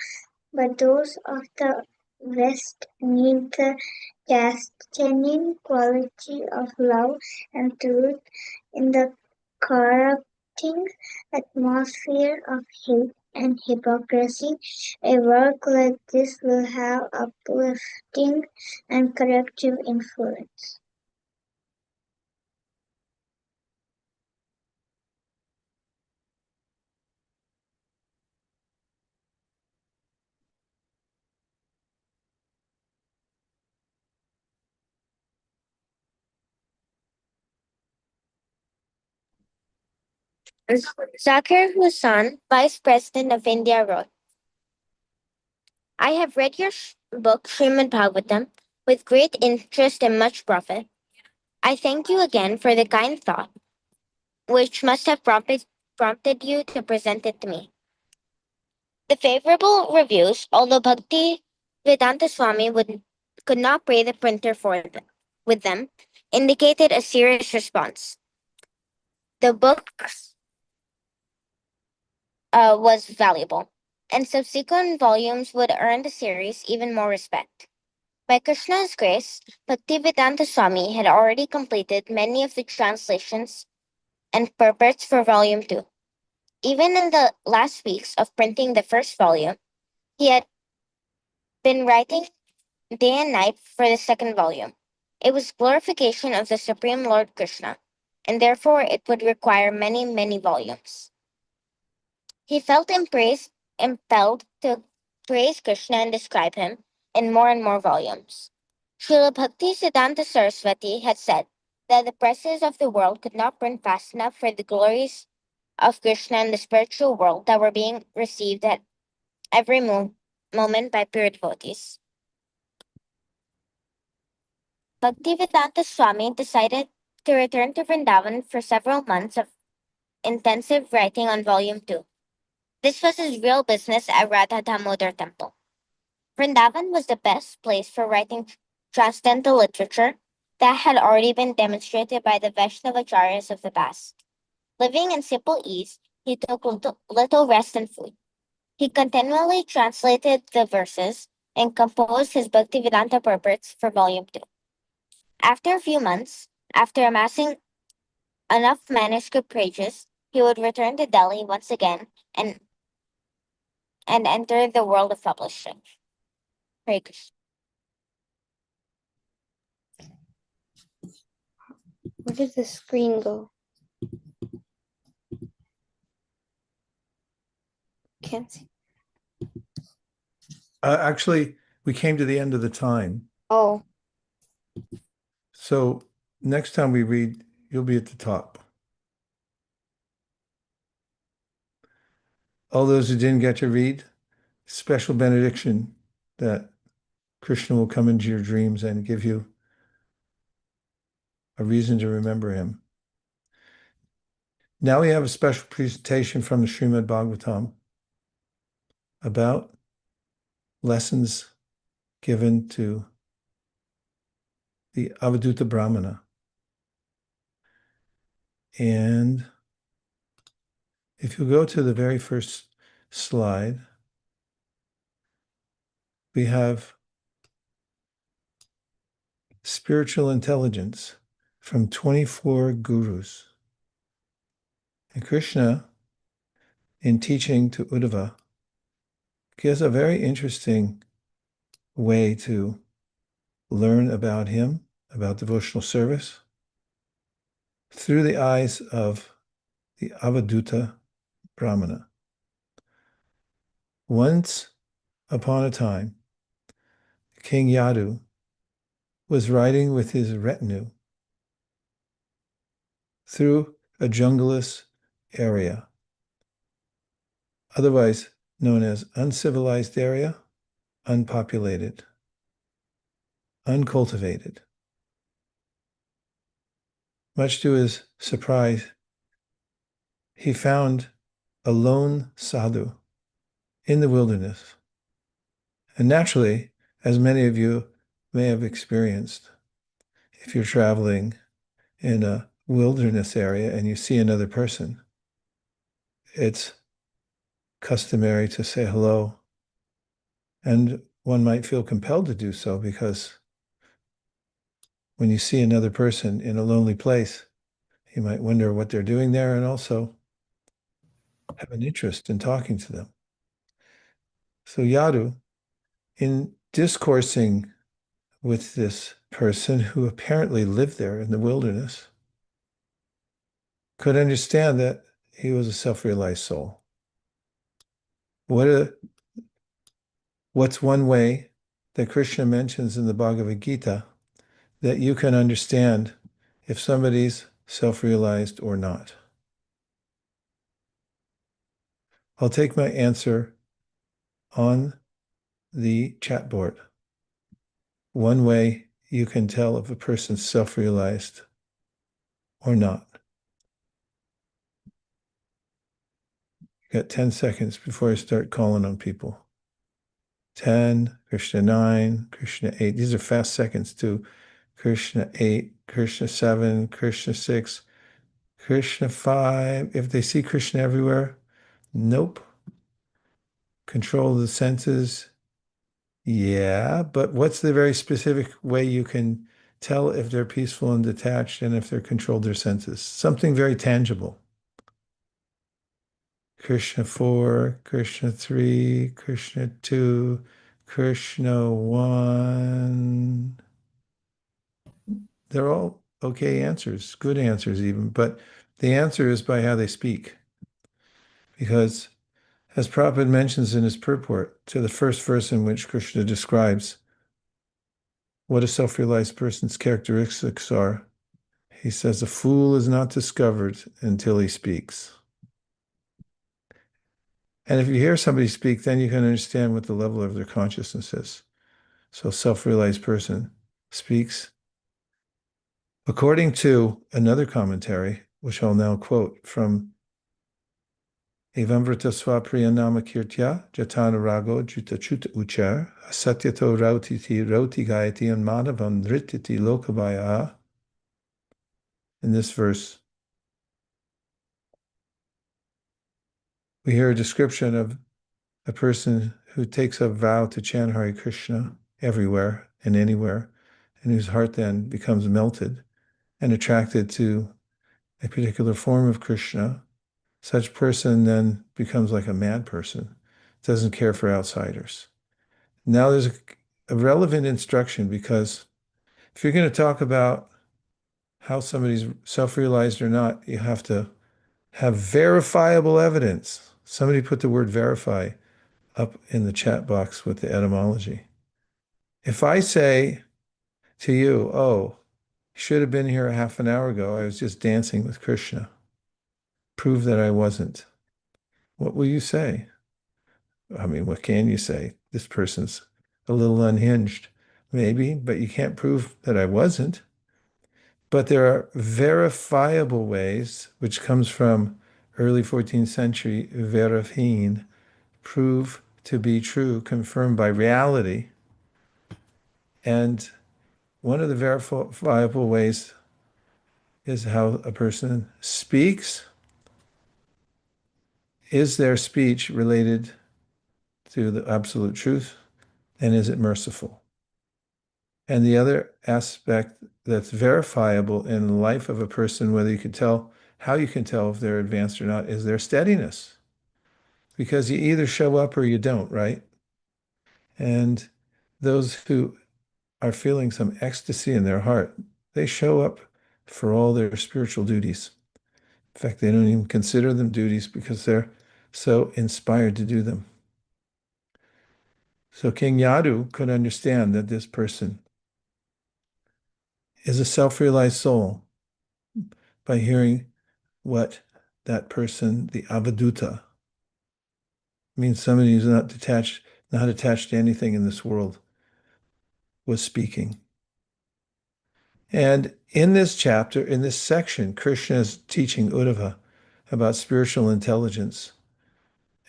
but those of the West need the chastening quality of love and truth in the corrupting atmosphere of hate and hypocrisy, a work like this will have uplifting and corrective influence. Zakir Hussain, Vice President of India, wrote, I have read your book, Srimad Bhagavatam, with great interest and much profit. I thank you again for the kind thought, which must have prompted you to present it to me. The favorable reviews, although Bhakti Vedanta Swami could not pay the printer with them, indicated a serious response. The book was valuable. and subsequent volumes would earn the series even more respect. By Krishna's grace, Bhaktivedanta Swami had already completed many of the translations and purports for Volume 2. Even in the last weeks of printing the first volume, he had been writing day and night for the second volume. It was glorification of the Supreme Lord Krishna, and therefore it would require many, many volumes. He felt impelled to praise Krishna and describe him in more and more volumes. Srila Bhakti Siddhanta Saraswati had said that the presses of the world could not print fast enough for the glories of Krishna in the spiritual world that were being received at every moment by pure devotees. Bhaktivedanta Swami decided to return to Vrindavan for several months of intensive writing on Volume 2. This was his real business at Radha Damodar Temple. Vrindavan was the best place for writing transcendental literature that had already been demonstrated by the Vaishnavacharyas of the past. Living in simple ease, he took little rest and food. He continually translated the verses and composed his Bhaktivedanta purports for Volume 2. After a few months, after amassing enough manuscript pages, he would return to Delhi once again and enter the world of publishing. Hare Krishna. Where did the screen go? Can't see. Actually, we came to the end of the time. Oh, So next time we read, you'll be at the top. All those who didn't get to read, special benediction that Krishna will come into your dreams and give you a reason to remember him. Now we have a special presentation from the Srimad Bhagavatam about lessons given to the Avaduta Brahmana. And if you go to the very first slide, we have spiritual intelligence from 24 gurus. And Krishna, in teaching to Uddhava, gives a very interesting way to learn about him, about devotional service, through the eyes of the Avaduta Brahmana. Once upon a time, King Yadu was riding with his retinue through a junglous area, otherwise known as uncivilized area, unpopulated, uncultivated. Much to his surprise, he found a lone sadhu in the wilderness. And naturally, as many of you may have experienced, if you're traveling in a wilderness area and you see another person, it's customary to say hello. And one might feel compelled to do so because when you see another person in a lonely place, you might wonder what they're doing there and also have an interest in talking to them. So Yadu, in discoursing with this person who apparently lived there in the wilderness, could understand that he was a self-realized soul. What's one way that Krishna mentions in the Bhagavad Gita that you can understand if somebody's self-realized or not? I'll take my answer on the chat board. One way you can tell if a person's self-realized or not. Got 10 seconds before I start calling on people. 10, Krishna 9, Krishna 8. These are fast seconds too. Krishna 8, Krishna 7, Krishna 6, Krishna 5. If they see Krishna everywhere, nope. Control the senses. Yeah, but what's the very specific way you can tell if they're peaceful and detached and if they're controlled their senses? Something very tangible. Krishna 4, Krishna 3, Krishna 2, Krishna 1. They're all okay answers, good answers even, but the answer is by how they speak. Because as Prabhupada mentions in his purport to the first verse in which Krishna describes what a self-realized person's characteristics are, he says, a fool is not discovered until he speaks. And if you hear somebody speak, then you can understand what the level of their consciousness is. So, self-realized person speaks. According to another commentary, which I'll now quote from Evamvrita Swapriya Nama Kirtya Jatana Rago Juta Chuta Uchar Asatyato Rautiti Rauti Gayati and Madhavan Nrititi Lokabaya. In this verse, we hear a description of a person who takes a vow to chant Hare Krishna everywhere and anywhere, and whose heart then becomes melted and attracted to a particular form of Krishna. Such person then becomes like a mad person, doesn't care for outsiders. Now there's a relevant instruction, because if you're going to talk about how somebody's self-realized or not, you have to have verifiable evidence. Somebody put the word verify up in the chat box with the etymology. If I say to you, oh, you should have been here a half an hour ago, I was just dancing with Krishna, prove that I wasn't, what will you say? I mean, what can you say? This person's a little unhinged, maybe, but you can't prove that I wasn't. But there are verifiable ways, which comes from early 14th century verifin, prove to be true, confirmed by reality. And one of the verifiable ways is how a person speaks. Is their speech related to the absolute truth? And is it merciful? And the other aspect that's verifiable in the life of a person, whether you can tell, how you can tell if they're advanced or not, is their steadiness. Because you either show up or you don't, right? And those who are feeling some ecstasy in their heart, they show up for all their spiritual duties. In fact, they don't even consider them duties because they're so inspired to do them. So King Yadu could understand that this person is a self-realized soul by hearing what that person, the avaduta, means somebody who's not attached to anything in this world, was speaking. And in this chapter, in this section, Krishna is teaching Uddhava about spiritual intelligence.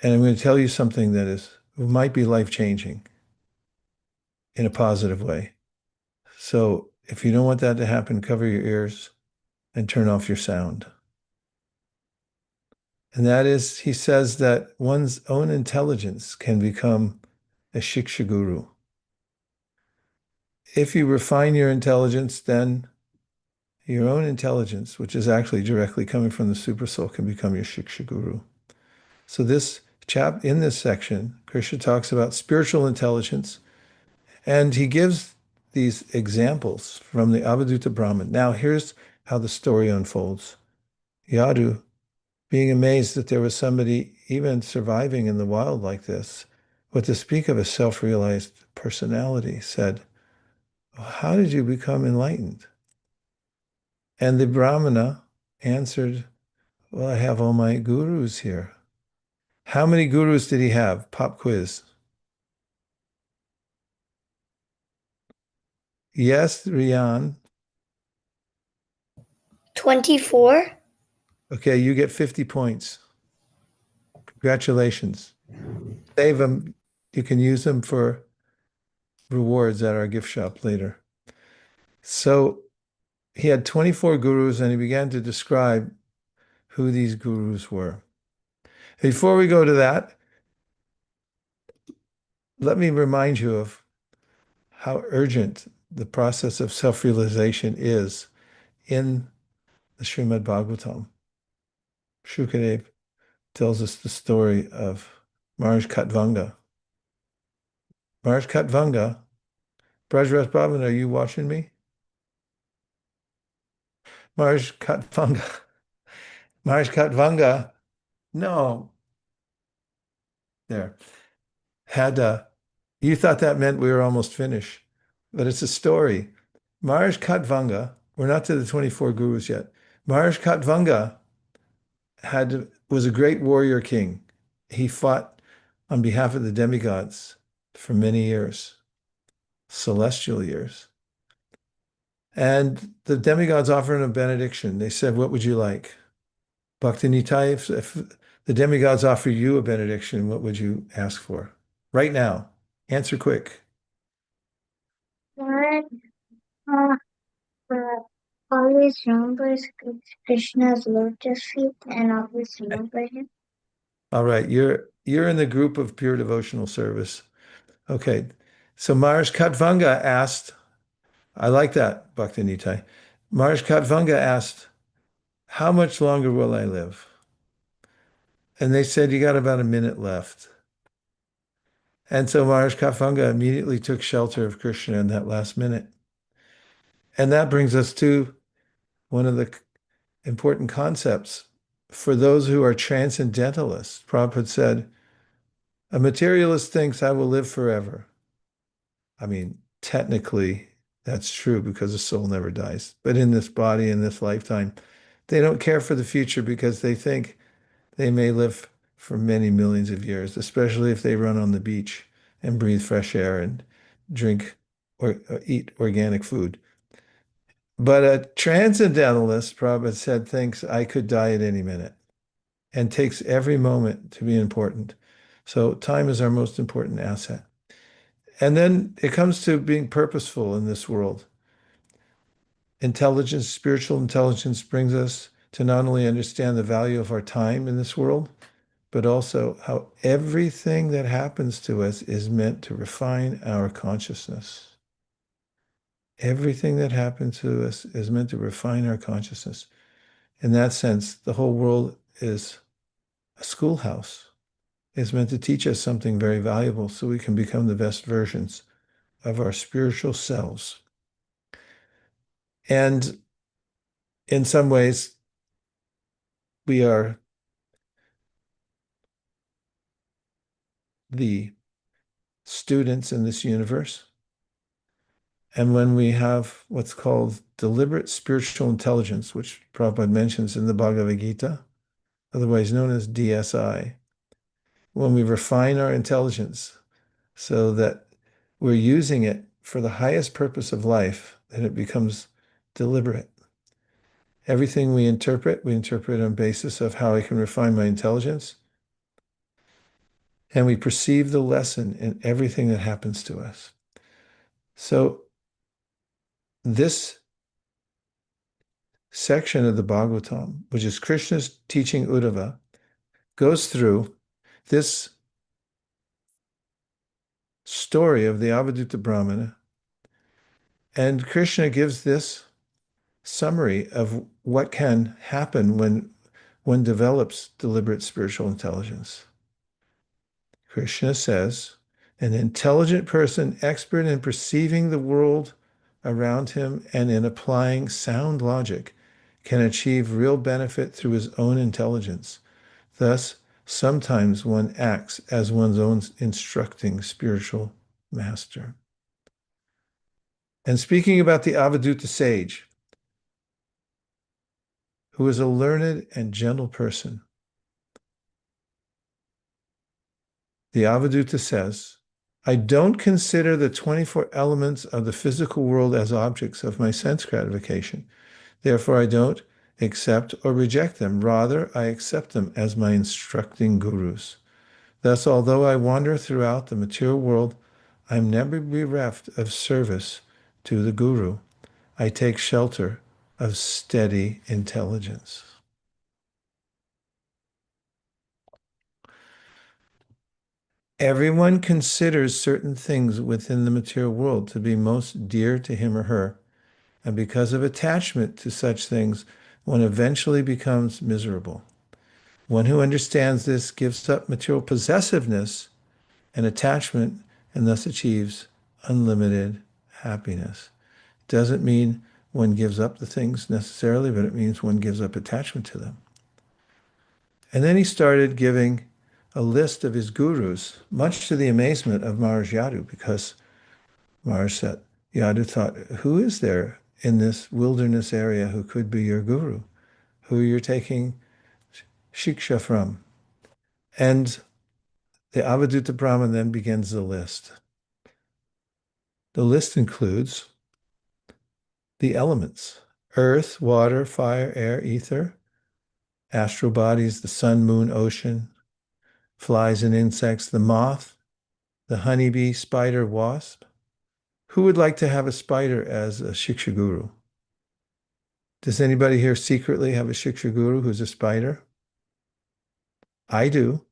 And I'm going to tell you something that might be life-changing in a positive way. So if you don't want that to happen, cover your ears and turn off your sound. And that is, he says that one's own intelligence can become a shiksha guru. If you refine your intelligence, then your own intelligence, which is actually directly coming from the Supersoul, can become your shiksha guru. So in this section, Krishna talks about spiritual intelligence, and he gives these examples from the Avaduta Brahman. Now, here's how the story unfolds. Yadu, being amazed that there was somebody even surviving in the wild like this, but to speak of a self-realized personality, said, how did you become enlightened? And the Brahmana answered, well, I have all my gurus here. How many gurus did he have? Pop quiz. Yes, Rian. 24. Okay, you get 50 points. Congratulations. Save them. You can use them for rewards at our gift shop later. So he had 24 gurus, and he began to describe who these gurus were. Before we go to that, let me remind you of how urgent the process of self-realization is in the Srimad Bhagavatam. Shukadev tells us the story of Maharaj Katvanga. Maharaj Katvanga, Brajraj Bhavan, are you watching me? Maharaj Katvanga. Maharaj Katvanga, no, there, had you thought that meant we were almost finished, but it's a story. Maharaj Katvanga, we're not to the 24 gurus yet. Maharaj Katvanga was a great warrior king. He fought on behalf of the demigods for many years, celestial years. And the demigods offered him a benediction. They said, what would you like? Bhakti-Nitai, if the demigods offer you a benediction, what would you ask for? Right now. Answer quick. Lord, uh, uh, always remember Krishna's lotus feet and always remember him. All right, you're in the group of pure devotional service. Okay, so Maharaj Katvanga asked, I like that, Bhakti Nitai. Maharaj Katvanga asked, how much longer will I live? And they said, you got about a minute left. And so Maharaj Katvanga immediately took shelter of Krishna in that last minute. And that brings us to one of the important concepts. For those who are transcendentalists, Prabhupada said, a materialist thinks I will live forever. I mean, technically, that's true because the soul never dies. But in this body, in this lifetime, they don't care for the future because they think they may live for many millions of years, especially if they run on the beach and breathe fresh air and drink or eat organic food. But a transcendentalist, Prabhupada said, thinks I could die at any minute and takes every moment to be important. So time is our most important asset. And then it comes to being purposeful in this world. Intelligence, spiritual intelligence brings us to not only understand the value of our time in this world, but also how everything that happens to us is meant to refine our consciousness. Everything that happens to us is meant to refine our consciousness. In that sense, the whole world is a schoolhouse. It's meant to teach us something very valuable so we can become the best versions of our spiritual selves. And in some ways, we are the students in this universe. And when we have what's called deliberate spiritual intelligence, which Prabhupada mentions in the Bhagavad Gita, otherwise known as DSI, when we refine our intelligence so that we're using it for the highest purpose of life, then it becomes deliberate. Everything we interpret on basis of how I can refine my intelligence. And we perceive the lesson in everything that happens to us. So this section of the Bhagavatam, which is Krishna's teaching Uddhava, goes through this story of the Avadhuta Brahmana, and Krishna gives this summary of what can happen when one develops deliberate spiritual intelligence. Krishna says, an intelligent person, expert in perceiving the world around him and in applying sound logic, can achieve real benefit through his own intelligence. Thus, sometimes one acts as one's own instructing spiritual master. And speaking about the Avadhuta sage, who is a learned and gentle person, the Avadhuta says, I don't consider the 24 elements of the physical world as objects of my sense gratification. Therefore, I don't accept or reject them. Rather, I accept them as my instructing gurus. Thus, although I wander throughout the material world, I am never bereft of service to the guru. I take shelter of steady intelligence. Everyone considers certain things within the material world to be most dear to him or her, and because of attachment to such things, one eventually becomes miserable. One who understands this gives up material possessiveness and attachment and thus achieves unlimited happiness. Doesn't mean one gives up the things necessarily, but it means one gives up attachment to them. And then he started giving a list of his gurus, much to the amazement of Maharaj Yadu, because Maharaj Yadu thought, who is there in this wilderness area who could be your guru, who you're taking shiksha from? And the Avadhuta Brahman then begins the list. The list includes the elements: earth, water, fire, air, ether, astral bodies, the sun, moon, ocean, flies and insects, the moth, the honeybee, spider, wasp. Who would like to have a spider as a Shiksha guru? Does anybody here secretly have a Shiksha guru who's a spider? I do.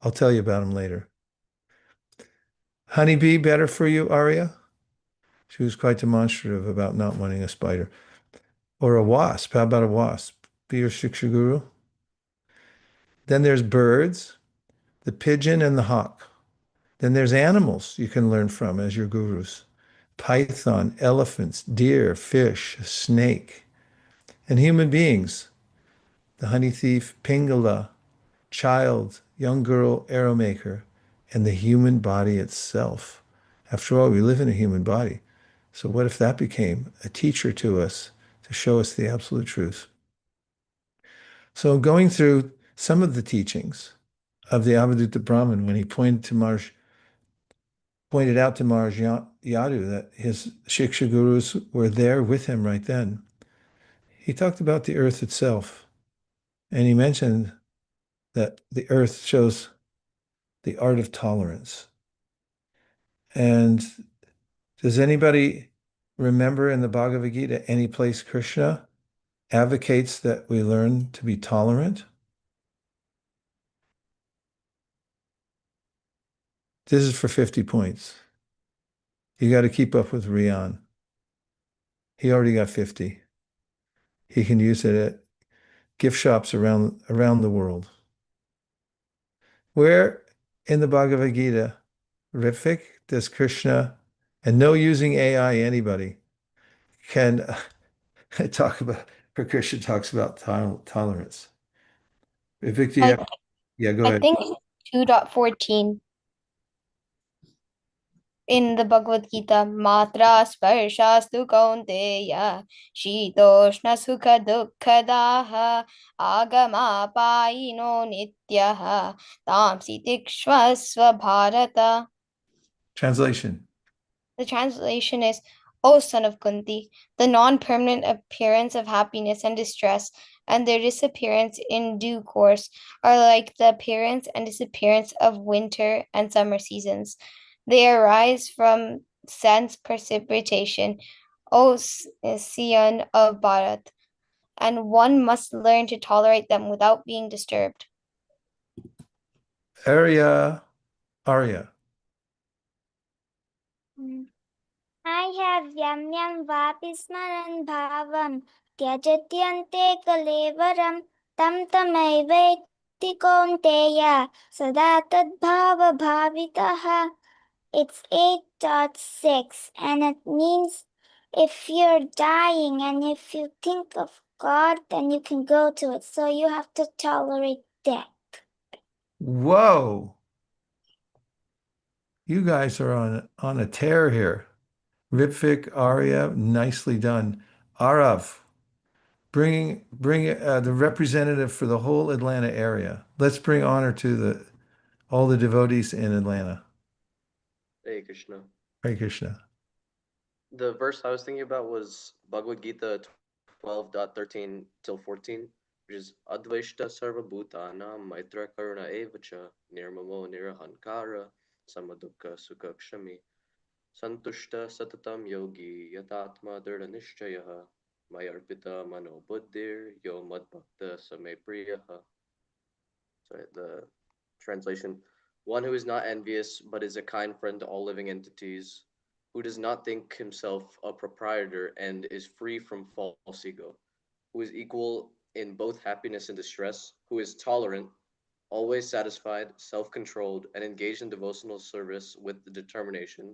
I'll tell you about him later. Honeybee, better for you, Arya? She was quite demonstrative about not wanting a spider. Or a wasp. How about a wasp? Be your Shiksha guru. Then there's birds, the pigeon and the hawk. Then there's animals you can learn from as your gurus: python, elephants, deer, fish, snake, and human beings: the honey thief, Pingala, child, young girl, arrow maker, and the human body itself. After all, we live in a human body. So what if that became a teacher to us to show us the absolute truth? So going through some of the teachings of the Avadhuta Brahman, when he pointed out to Maharaj Yadu that his Shiksha gurus were there with him right then, he talked about the earth itself. And he mentioned that the earth shows the art of tolerance. And does anybody remember in the Bhagavad Gita any place Krishna advocates that we learn to be tolerant? This is for 50 points. You got to keep up with Rian. He already got 50. He can use it at gift shops around the world. Where in the Bhagavad Gita, Rifik, does Krishna, and no using AI anybody, can talk about, where Krishna talks about tolerance? Rifik, do you I have, yeah, go I ahead. think 2.14 in the Bhagavad Gita. Matra sparshastu kaunteya shitoshna sukha dukkadaha agama payino nityaha tamsi tikshvasva bharata. Translation. The translation is, O son of Kunti, the non-permanent appearance of happiness and distress and their disappearance in due course are like the appearance and disappearance of winter and summer seasons. They arise from sense precipitation, O Sion of Bharat, and one must learn to tolerate them without being disturbed. Arya. आह्याव्याम्यं वापि स्मरन् भावं त्यजत्यन्ते कलेवरं तं तमैवेत्ति कौन्तेय सदा तद्भावभावितः. It's 8.6 and it means if you're dying and if you think of God, then you can go to it. So you have to tolerate death. Whoa. You guys are on a tear here. Ripvik, Arya, nicely done. Arav, bring the representative for the whole Atlanta area. Let's bring honor to all the devotees in Atlanta. Hey Krishna. Hare Krishna. The verse I was thinking about was Bhagavad Gita 12.13 till 14, which is Advaishta Sarva Bhutanam Maitra Karuna Evacha Nirmamo Nirahankara Samadukka Sukha Kshami Santushta Satatam Yogi Yatatma Dharda Nishchayaha Mayarpita Mano Buddhir Yo Madbhakta Same Priyaha. Sorry, the translation. one who is not envious but is a kind friend to all living entities, who does not think himself a proprietor and is free from false ego, who is equal in both happiness and distress, who is tolerant, always satisfied, self controlled, and engaged in devotional service with the determination,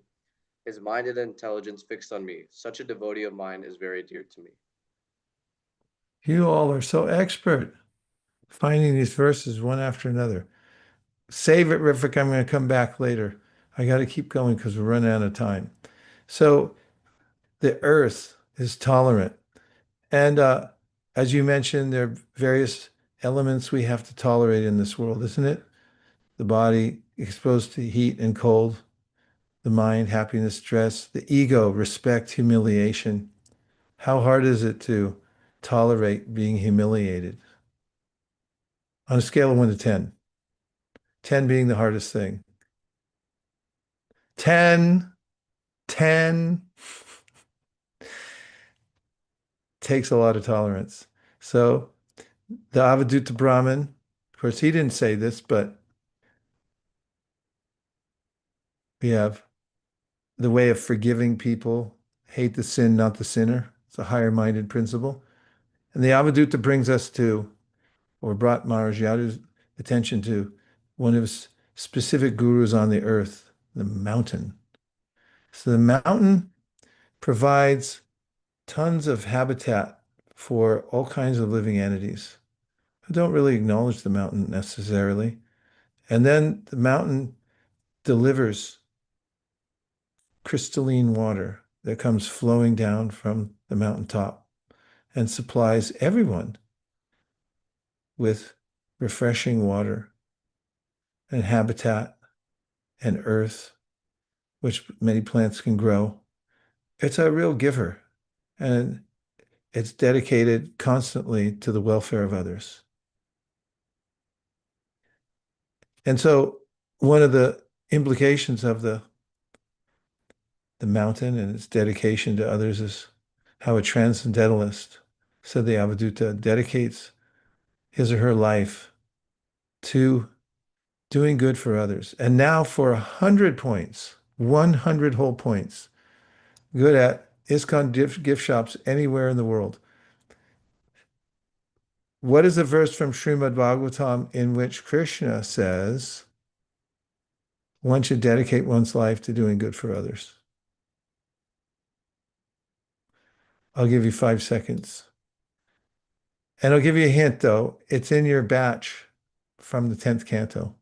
his mind and intelligence fixed on me. Such a devotee of mine is very dear to me. You all are so expert finding these verses one after another. Save it, Rifik. I'm going to come back later. I got to keep going because we're running out of time. So the earth is tolerant. And as you mentioned, there are various elements we have to tolerate in this world, isn't it? The body exposed to heat and cold, the mind, happiness, stress, the ego, respect, humiliation. How hard is it to tolerate being humiliated? On a scale of 1 to 10, 10 being the hardest thing. 10, 10 takes a lot of tolerance. So the Avadhuta Brahmin, of course, he didn't say this, but we have the way of forgiving people, hate the sin, not the sinner. It's a higher minded principle. And the Avadhuta brings us to, or brought Maharaj Yadu's attention to, one of his specific gurus on the earth, the mountain. So the mountain provides tons of habitat for all kinds of living entities who don't really acknowledge the mountain necessarily. And then the mountain delivers crystalline water that comes flowing down from the mountaintop and supplies everyone with refreshing water and habitat and earth, which many plants can grow. It's a real giver, and it's dedicated constantly to the welfare of others. And so one of the implications of the mountain and its dedication to others is how a transcendentalist, said the Avadhuta, dedicates his or her life to doing good for others. And now for 100 points, 100 whole points, good at ISKCON gift shops anywhere in the world. What is the verse from Srimad Bhagavatam in which Krishna says one should dedicate one's life to doing good for others? I'll give you 5 seconds. And I'll give you a hint, though. It's in your batch from the 10th canto.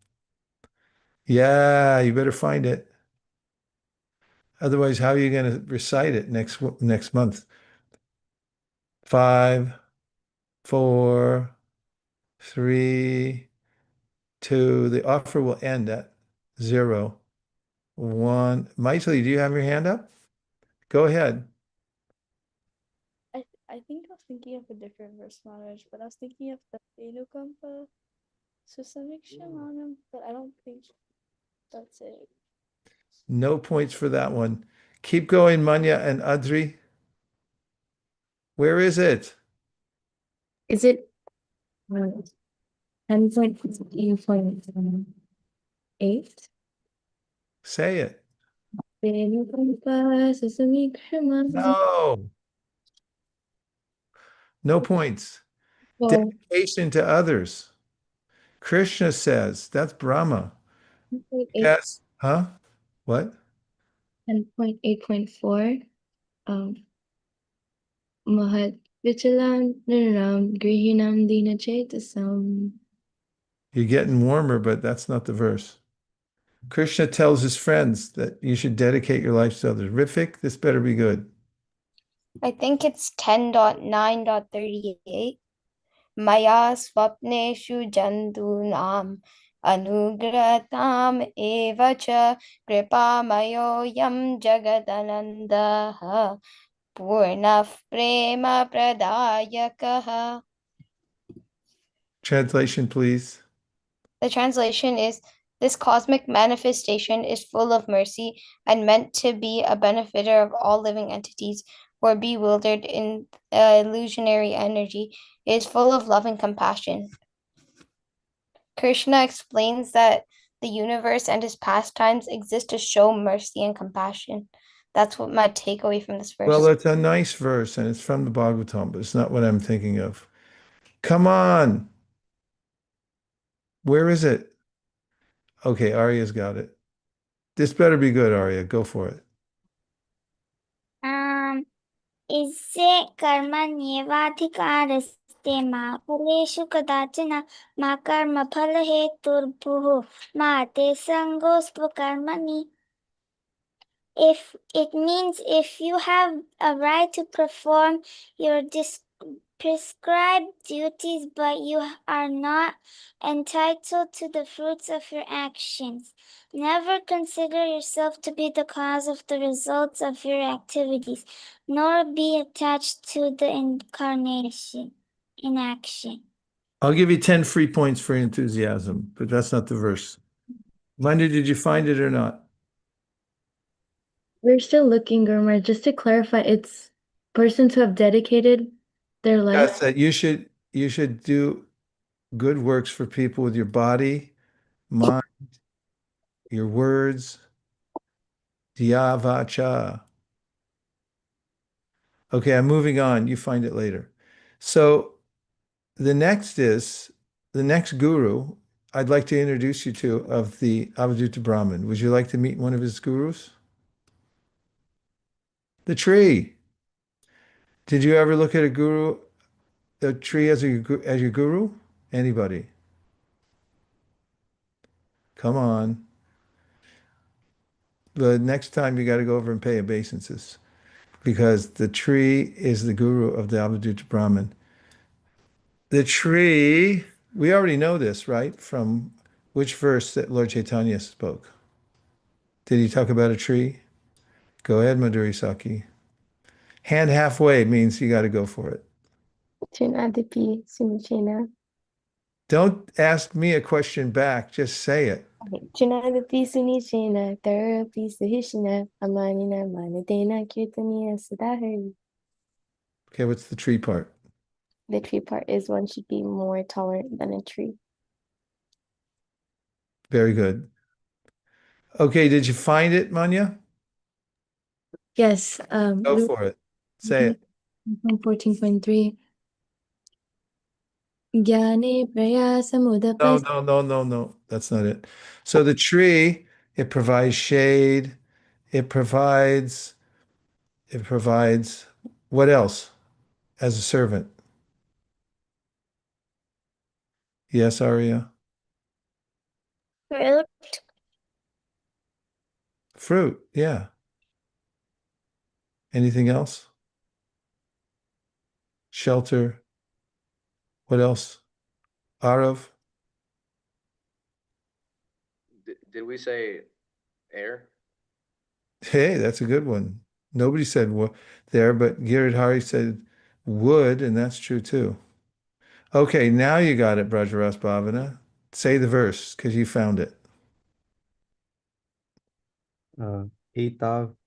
Yeah, you better find it. Otherwise, how are you going to recite it next month? 5, 4, 3, 2. The offer will end at 0, 1. Maitli, do you have your hand up? Go ahead. I think I was thinking of a different verse, Maharaj, but I was thinking of the Renukampa Susamikshamanam, but I don't think that's it. No points for that one. Keep going, Manya and Adri. Where is it? Is it 10.8? Say it. No. No. No points. Dedication to others. Krishna says, that's Brahma. Yes. Huh? What? 10.8.4. Mahat Vichalam Niram Grihinam Dina Chetasam. You're getting warmer, but that's not the verse. Krishna tells his friends that you should dedicate your life to others. Rifik, this better be good. I think it's 10.9.38. Maya swapneshu jandunam anugratam evacha kripamayoyam jagadanandaha purnaf prema pradayakaha. Translation, please. The translation is, this cosmic manifestation is full of mercy and meant to be a benefactor of all living entities who are bewildered in illusionary energy. It is full of love and compassion. Krishna explains that the universe, and his pastimes exist to show mercy and compassion. That's what my takeaway from this verse. Well, it's a nice verse and it's from the Bhagavatam, but it's not what I'm thinking of. Come on. Where is it? Okay, Arya's got it. This better be good, Arya. Go for it. इससे कर्मण्येवाधिकारस्ते मा फलेषु कदाचन मा कर्मफलहेतुर्भुः मा ते संगोऽस्त्व कर्मणि. If it means if you have a right to perform your prescribed duties, but you are not entitled to the fruits of your actions. Never consider yourself to be the cause of the results of your activities, nor be attached to the inaction. I'll give you 10 free points for enthusiasm, but that's not the verse. Linda, did you find it or not? We're still looking, Gurmar. Just to clarify, it's persons who have dedicated their life. Yes, that you should do good works for people with your body, mind, your words. Dhyavacha. Okay, I'm moving on. You find it later. So the next guru I'd like to introduce you to of the Avadhuta Brahmin. Would you like to meet one of his gurus? The tree. Did you ever look at the tree as your guru? Anybody? Come on. The next time you got to go over and pay obeisances because the tree is the guru of the Avadhuta Brahmin. The tree, we already know this, right? From which verse that Lord Chaitanya spoke? Did he talk about a tree? Go ahead, Madhuri Saki. Hand halfway means you got to go for it. Don't ask me a question back, just say it. Okay, what's the tree part? The tree part is one should be more tolerant than a tree. Very good. Okay, did you find it, Manya? Yes. Go for it. Say it. 14.3. Jnane No. That's not it. So the tree, it provides shade. It provides what else as a servant? Yes, Arya? Fruit. Fruit, yeah. Anything else? Shelter. What else? Arav? Did we say air? Hey, that's a good one. Nobody said there, but Giridhari said wood, and that's true too. Okay, now you got it, Brajaras Bhavana. Say the verse, because you found it.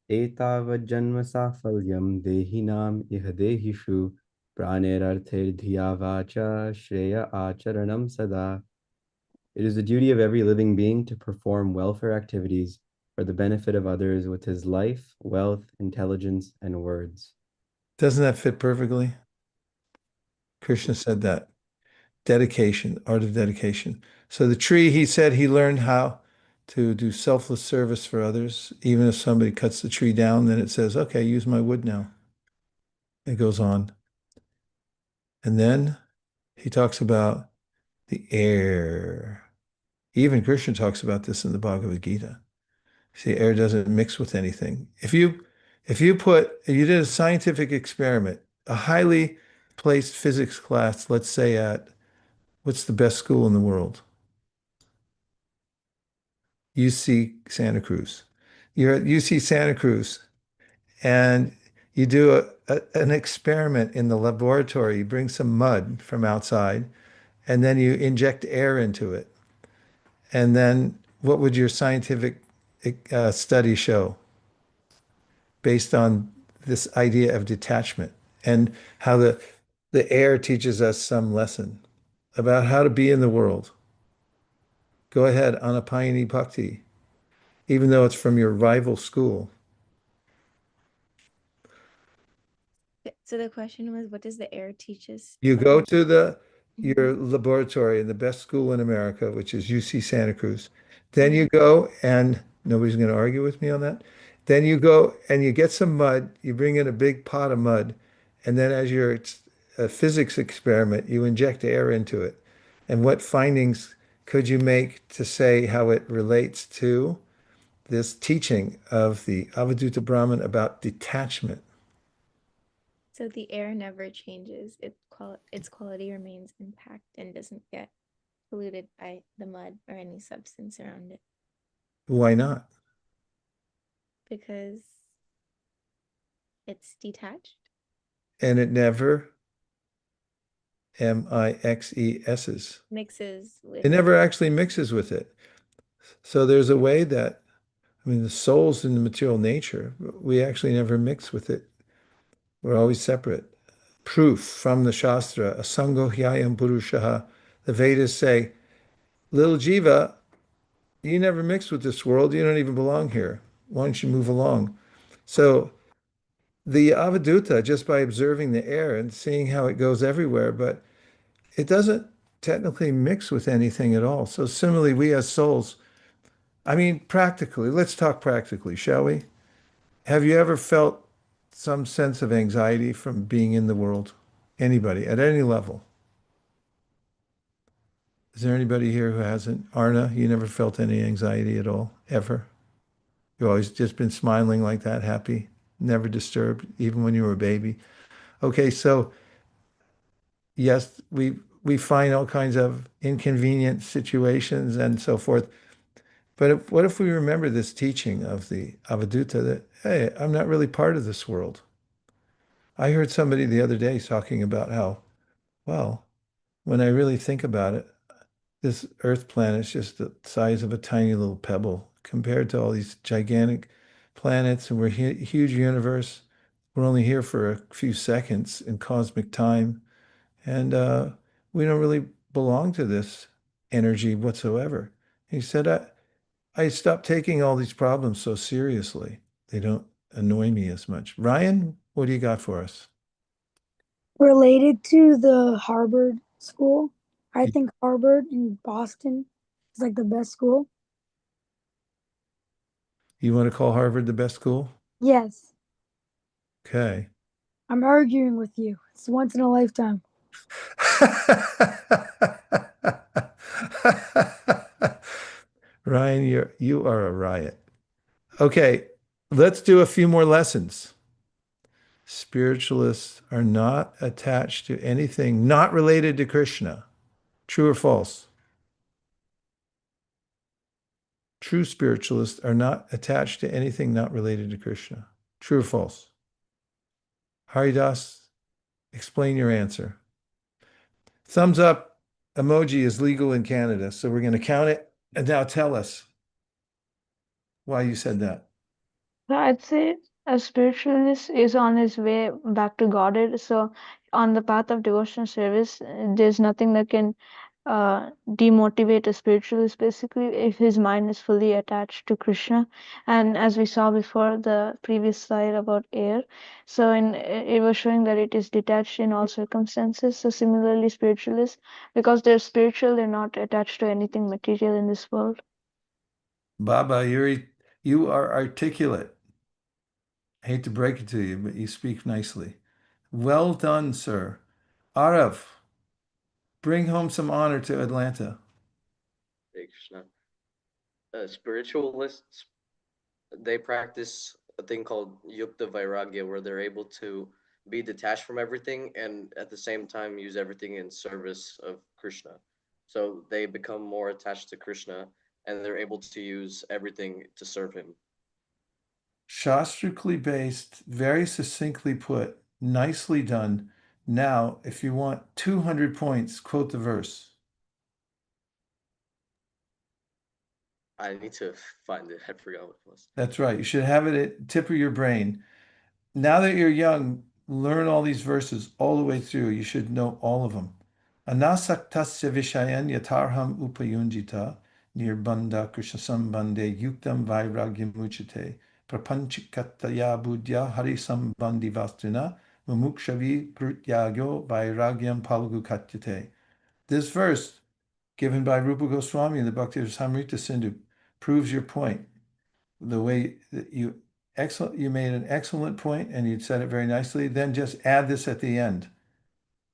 एतावज्जन्म साफल्यं देहिनाम् इह देहिषु प्राणेरर्थैर्धिया वाचा श्रेय आचरणं सदा. It is the duty of every living being to perform welfare activities for the benefit of others with his life, wealth, intelligence, and words. Doesn't that fit perfectly? Krishna said that. Dedication, art of dedication. So the tree, he said he learned how to do selfless service for others. Even if somebody cuts the tree down, then it says, okay, use my wood now. It goes on. And then he talks about the air. Even Krishna talks about this in the Bhagavad Gita. See, air doesn't mix with anything. If you did a scientific experiment, a highly placed physics class, let's say at what's the best school in the world? UC Santa Cruz. You're at UC Santa Cruz and you do an experiment in the laboratory. You bring some mud from outside and then you inject air into it. And then what would your scientific study show based on this idea of detachment and how the air teaches us some lesson about how to be in the world? Go ahead, Anapayani Bhakti, even though it's from your rival school. So the question was, what does the air teach us? You go to your Mhm. laboratory in the best school in America, which is UC Santa Cruz. Then Mhm. you go and nobody's going to argue with me on that. Then you go and you get some mud, you bring in a big pot of mud, and then as your physics experiment, you inject air into it. And what findings could you make to say how it relates to this teaching of the Avadhuta Brahman about detachment? So the air never changes. Its quality remains intact and doesn't get polluted by the mud or any substance around it Why not? because it's detached. And it never mixes. Mixes with It never actually mixes with it. So there's a way that, I mean, the soul's in the material nature, but we actually never mix with it. We're always separate. Proof from the Shastra, Asango Hyayam Purushaha. The Vedas say, little jiva, you never mix with this world. You don't even belong here. Why don't you move along? So the avadhuta, just by observing the air and seeing how it goes everywhere, but it doesn't technically mix with anything at all. So similarly, we as souls, I mean, practically, let's talk practically, shall we? Have you ever felt some sense of anxiety from being in the world? Anybody at any level? Is there anybody here who hasn't? Arna, you never felt any anxiety at all, ever? You've always just been smiling like that, happy, never disturbed, even when you were a baby. Okay, so yes, we find all kinds of inconvenient situations and so forth. But what if we remember this teaching of the Avadhuta that, hey, I'm not really part of this world? I heard somebody the other day talking about how, well, when I really think about it, this Earth planet is just the size of a tiny little pebble compared to all these gigantic planets, and we're a huge universe. We're only here for a few seconds in cosmic time, and we don't really belong to this energy whatsoever. He said, I stopped taking all these problems so seriously. They don't annoy me as much. Ryan, what do you got for us? Related to the Harvard school, I think Harvard in Boston is like the best school. You want to call Harvard the best school? Yes, Okay. I'm arguing with you. It's once in a lifetime. Ryan, you are a riot. Okay, let's do a few more lessons. Spiritualists are not attached to anything not related to Krishna. True or false? True spiritualists are not attached to anything not related to Krishna. True or false? Haridas, explain your answer. Thumbs up emoji is legal in Canada, so we're going to count it. And now tell us why you said that. I'd say a spiritualist is on his way back to Godhead. So, on the path of devotional service, there's nothing that can demotivate a spiritualist basically if his mind is fully attached to Krishna. And as we saw before the previous slide about air, so it was showing that it is detached in all circumstances. So, similarly, spiritualists, because they're spiritual, they're not attached to anything material in this world. Baba, you are articulate. I hate to break it to you, but you speak nicely. Well done, sir. Arav, bring home some honor to Atlanta. Hare Krishna. Spiritualists, they practice a thing called yukta vairagya, where they're able to be detached from everything and at the same time use everything in service of Krishna. So they become more attached to Krishna and they're able to use everything to serve him. Shastrically based, very succinctly put, nicely done. Now, if you want 200 points, quote the verse. I need to find it. I forgot what it was. That's right. You should have it at tip of your brain. Now that you're young, learn all these verses all the way through. You should know all of them. Anasaktasya vishayan yatarham upayunjita nirbandha krishna sambandhe yuktam vairagyam uchate prapanchikataya buddhya hari sambandhi vastuna mumukshavi prutyagyo vairagyam palgu katyate. This verse, given by Rupa Goswami in the Bhakti Rasamrita Sindhu, proves your point. The way that you made an excellent point and you said it very nicely. Then just add this at the end.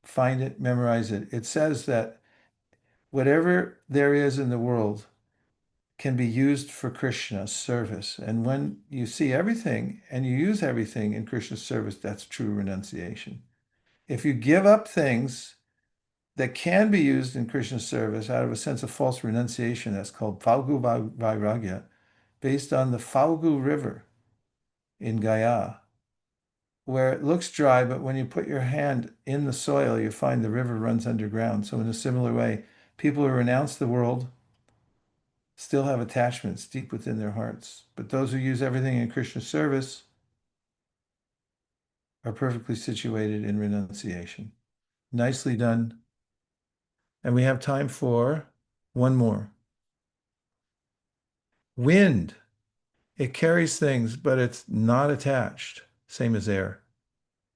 Find it, memorize it. It says that whatever there is in the world can be used for Krishna's service. And when you see everything and you use everything in Krishna's service, that's true renunciation. If you give up things that can be used in Krishna's service out of a sense of false renunciation, that's called Falgu Vairagya, based on the Falgu River in Gaya, where it looks dry, but when you put your hand in the soil, you find the river runs underground. So in a similar way, people who renounce the world still have attachments deep within their hearts. But those who use everything in Krishna's service are perfectly situated in renunciation. Nicely done. And we have time for one more. Wind. It carries things, but it's not attached, same as air.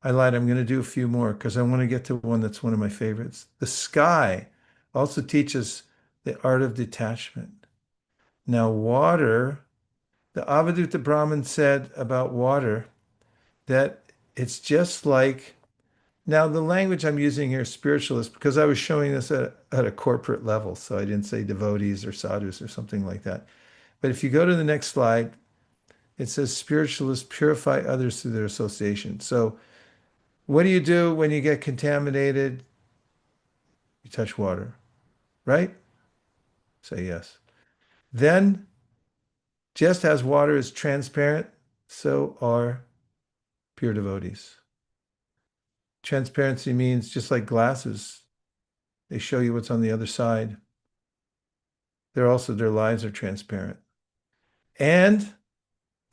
I lied. I'm going to do a few more because I want to get to one that's one of my favorites. The sky also teaches the art of detachment. Now, water, the Avadhuta Brahmin said about water that it's just like, now the language I'm using here is spiritualist because I was showing this at a corporate level. So I didn't say devotees or sadhus or something like that. But if you go to the next slide, it says spiritualists purify others through their association. So what do you do when you get contaminated? You touch water, right? Say yes. Then, just as water is transparent, so are pure devotees. Transparency means just like glasses, they show you what's on the other side. They're also, their lives are transparent. And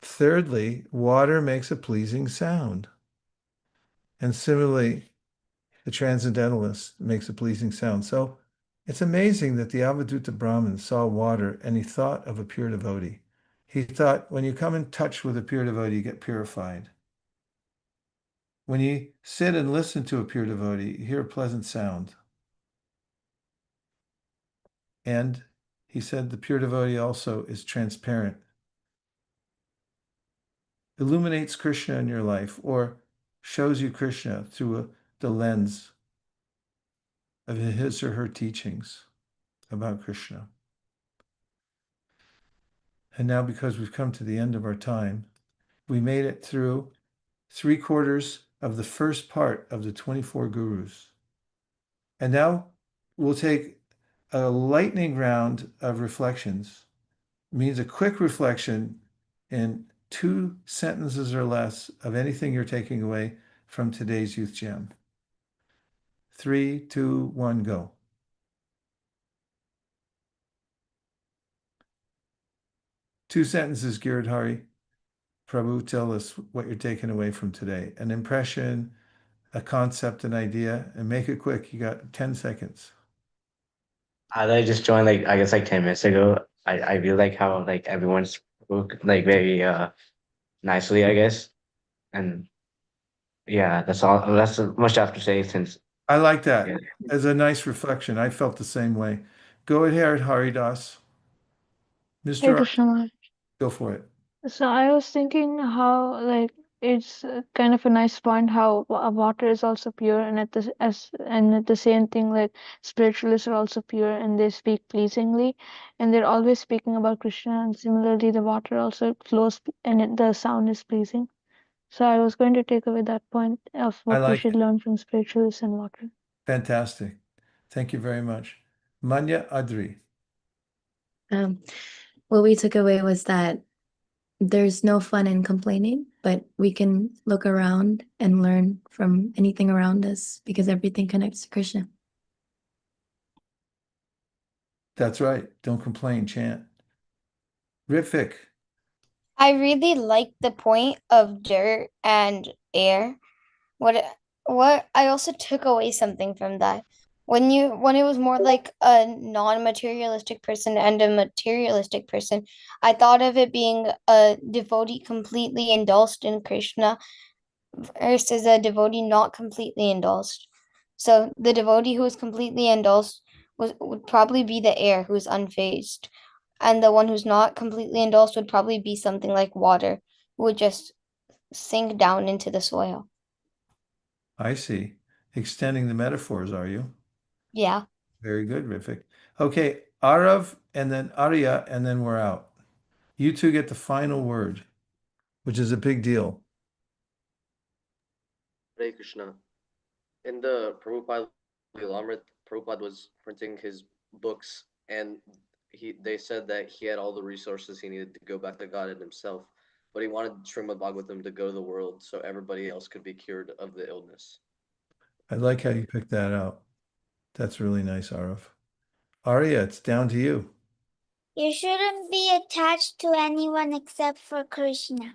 thirdly, water makes a pleasing sound. And similarly, the transcendentalist makes a pleasing sound. So it's amazing that the Avadhuta Brahmin saw water and he thought of a pure devotee. He thought, when you come in touch with a pure devotee, you get purified. When you sit and listen to a pure devotee, you hear a pleasant sound. And he said the pure devotee also is transparent, illuminates Krishna in your life, or shows you Krishna through the lens of his or her teachings about Krishna. And now, because we've come to the end of our time, we made it through 3/4 of the first part of the 24 gurus. And now we'll take a lightning round of reflections. It means a quick reflection in 2 sentences or less of anything you're taking away from today's Youth Jam. 3, 2, 1, go. 2 sentences, Giridhari. Prabhu, tell us what you're taking away from today. An impression, a concept, an idea, and make it quick. You got 10 seconds. I just joined like I guess like 10 minutes ago. I feel like how like everyone spoke like very nicely, I guess. And yeah, that's all. That's much I have to say since I like that yeah. as a nice reflection. I felt the same way. Go ahead, Haridas. Hey Mr. Krishna Maharaj. Go for it. So I was thinking how like it's kind of a nice point how water is also pure and at the same thing like spiritualists are also pure and they speak pleasingly and they're always speaking about Krishna and similarly the water also flows and the sound is pleasing. So I was going to take away that point of I what we like should it. learn from spiritualists and water. Fantastic. Thank you very much. Manya Adri. What we took away was that there's no fun in complaining, but we can look around and learn from anything around us because everything connects to Krishna. That's right. Don't complain, chant. Rifik. I really like the point of dirt and air. What what I also took away something from that When it was more like a non-materialistic person and a materialistic person, I thought of it being a devotee completely indulged in Krishna versus a devotee not completely indulged. So the devotee who is completely indulged would probably be the air who's unfazed, and the one who's not completely indulged would probably be something like water, who would just sink down into the soil. I see. Extending the metaphors, are you? Yeah. Very good, Rifik. Okay, Arav and then Arya, and then we're out. You two get the final word, which is a big deal. Hare Krishna. In the Prabhupada Lilamrit, Prabhupada was printing his books, and they said that he had all the resources he needed to go back to God in himself, but he wanted Srimad Bhagavatam to go to the world so everybody else could be cured of the illness. I like how you picked that out. That's really nice, Arav. Arya, it's down to you. You shouldn't be attached to anyone except for Krishna.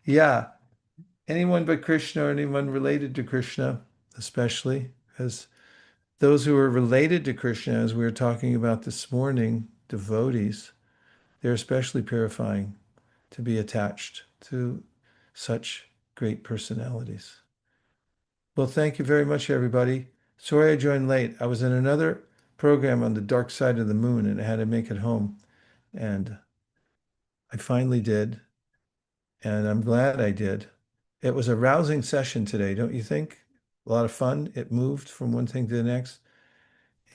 Yeah, anyone but Krishna or anyone related to Krishna, especially, because those who are related to Krishna, as we were talking about this morning, devotees, they're especially purifying to be attached to such great personalities. Well, thank you very much, everybody. Sorry I joined late. I was in another program on the dark side of the moon and I had to make it home. And I finally did. And I'm glad I did. It was a rousing session today, don't you think? A lot of fun. It moved from one thing to the next.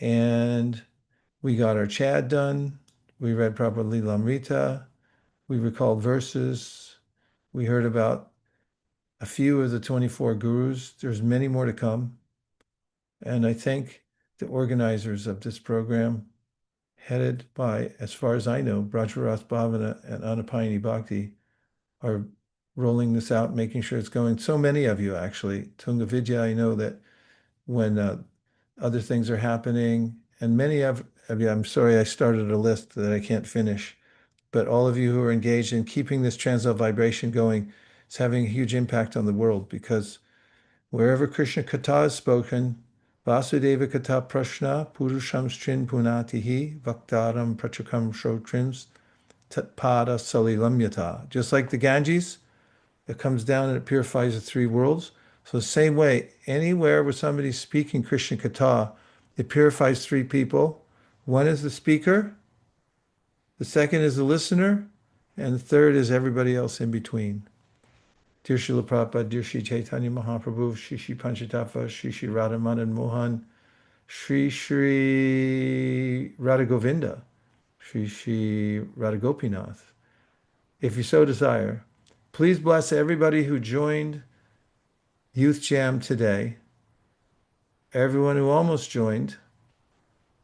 And we got our Chad done. We read properly Lamrita. We recalled verses. We heard about a few of the 24 gurus. There's many more to come. And I thank the organizers of this program, headed by, as far as I know, Brajarath Bhavana and Anapayani Bhakti, are rolling this out, making sure it's going. So many of you, actually. Tunga Vidya, I know that when other things are happening, and many of you, I'm sorry I started a list that I can't finish, but all of you who are engaged in keeping this transcendental vibration going, it's having a huge impact on the world, because wherever Krishna Katha is spoken, Vasudeva Katha Prashna, Purusham Strin Punatihi, Vaktaram Prachakam Shrotrims, Tatpada Salilamyata. Just like the Ganges, it comes down and it purifies the three worlds. So the same way, anywhere where somebody's speaking Krishna Katha, it purifies three people. One is the speaker, the second is the listener, and the third is everybody else in between. Dear Srila Prabhupada, dear Sri Chaitanya Mahaprabhu, Shri Shri Panchatattva, Shri Shri Radha Madan Mohan, Shri Shri Radha Govinda, Shri Shri Radha Gopinath. If you so desire, please bless everybody who joined Youth Jam today, everyone who almost joined,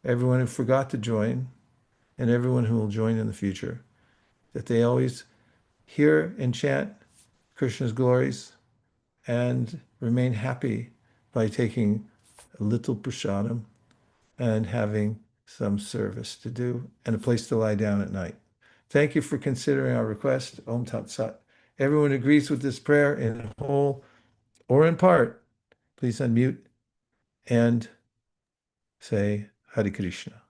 everyone who forgot to join, and everyone who will join in the future, that they always hear and chant Krishna's glories and remain happy by taking a little prasadam and having some service to do and a place to lie down at night. Thank you for considering our request. Om Tat Sat. Everyone agrees with this prayer in whole or in part. Please unmute and say Hare Krishna.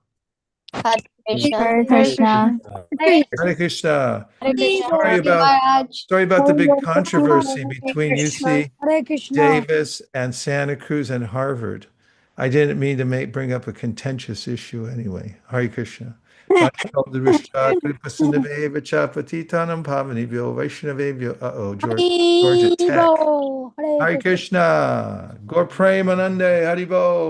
Hare Krishna. Hare Krishna. Hare Krishna. Hare Krishna. Sorry about the big controversy between UC Hare Krishna. Davis and Santa Cruz and Harvard. I didn't mean to bring up a contentious issue anyway. Hare Krishna. Uh-oh, Georgia Tech. Hare Krishna. Gaur Premanande Haribo.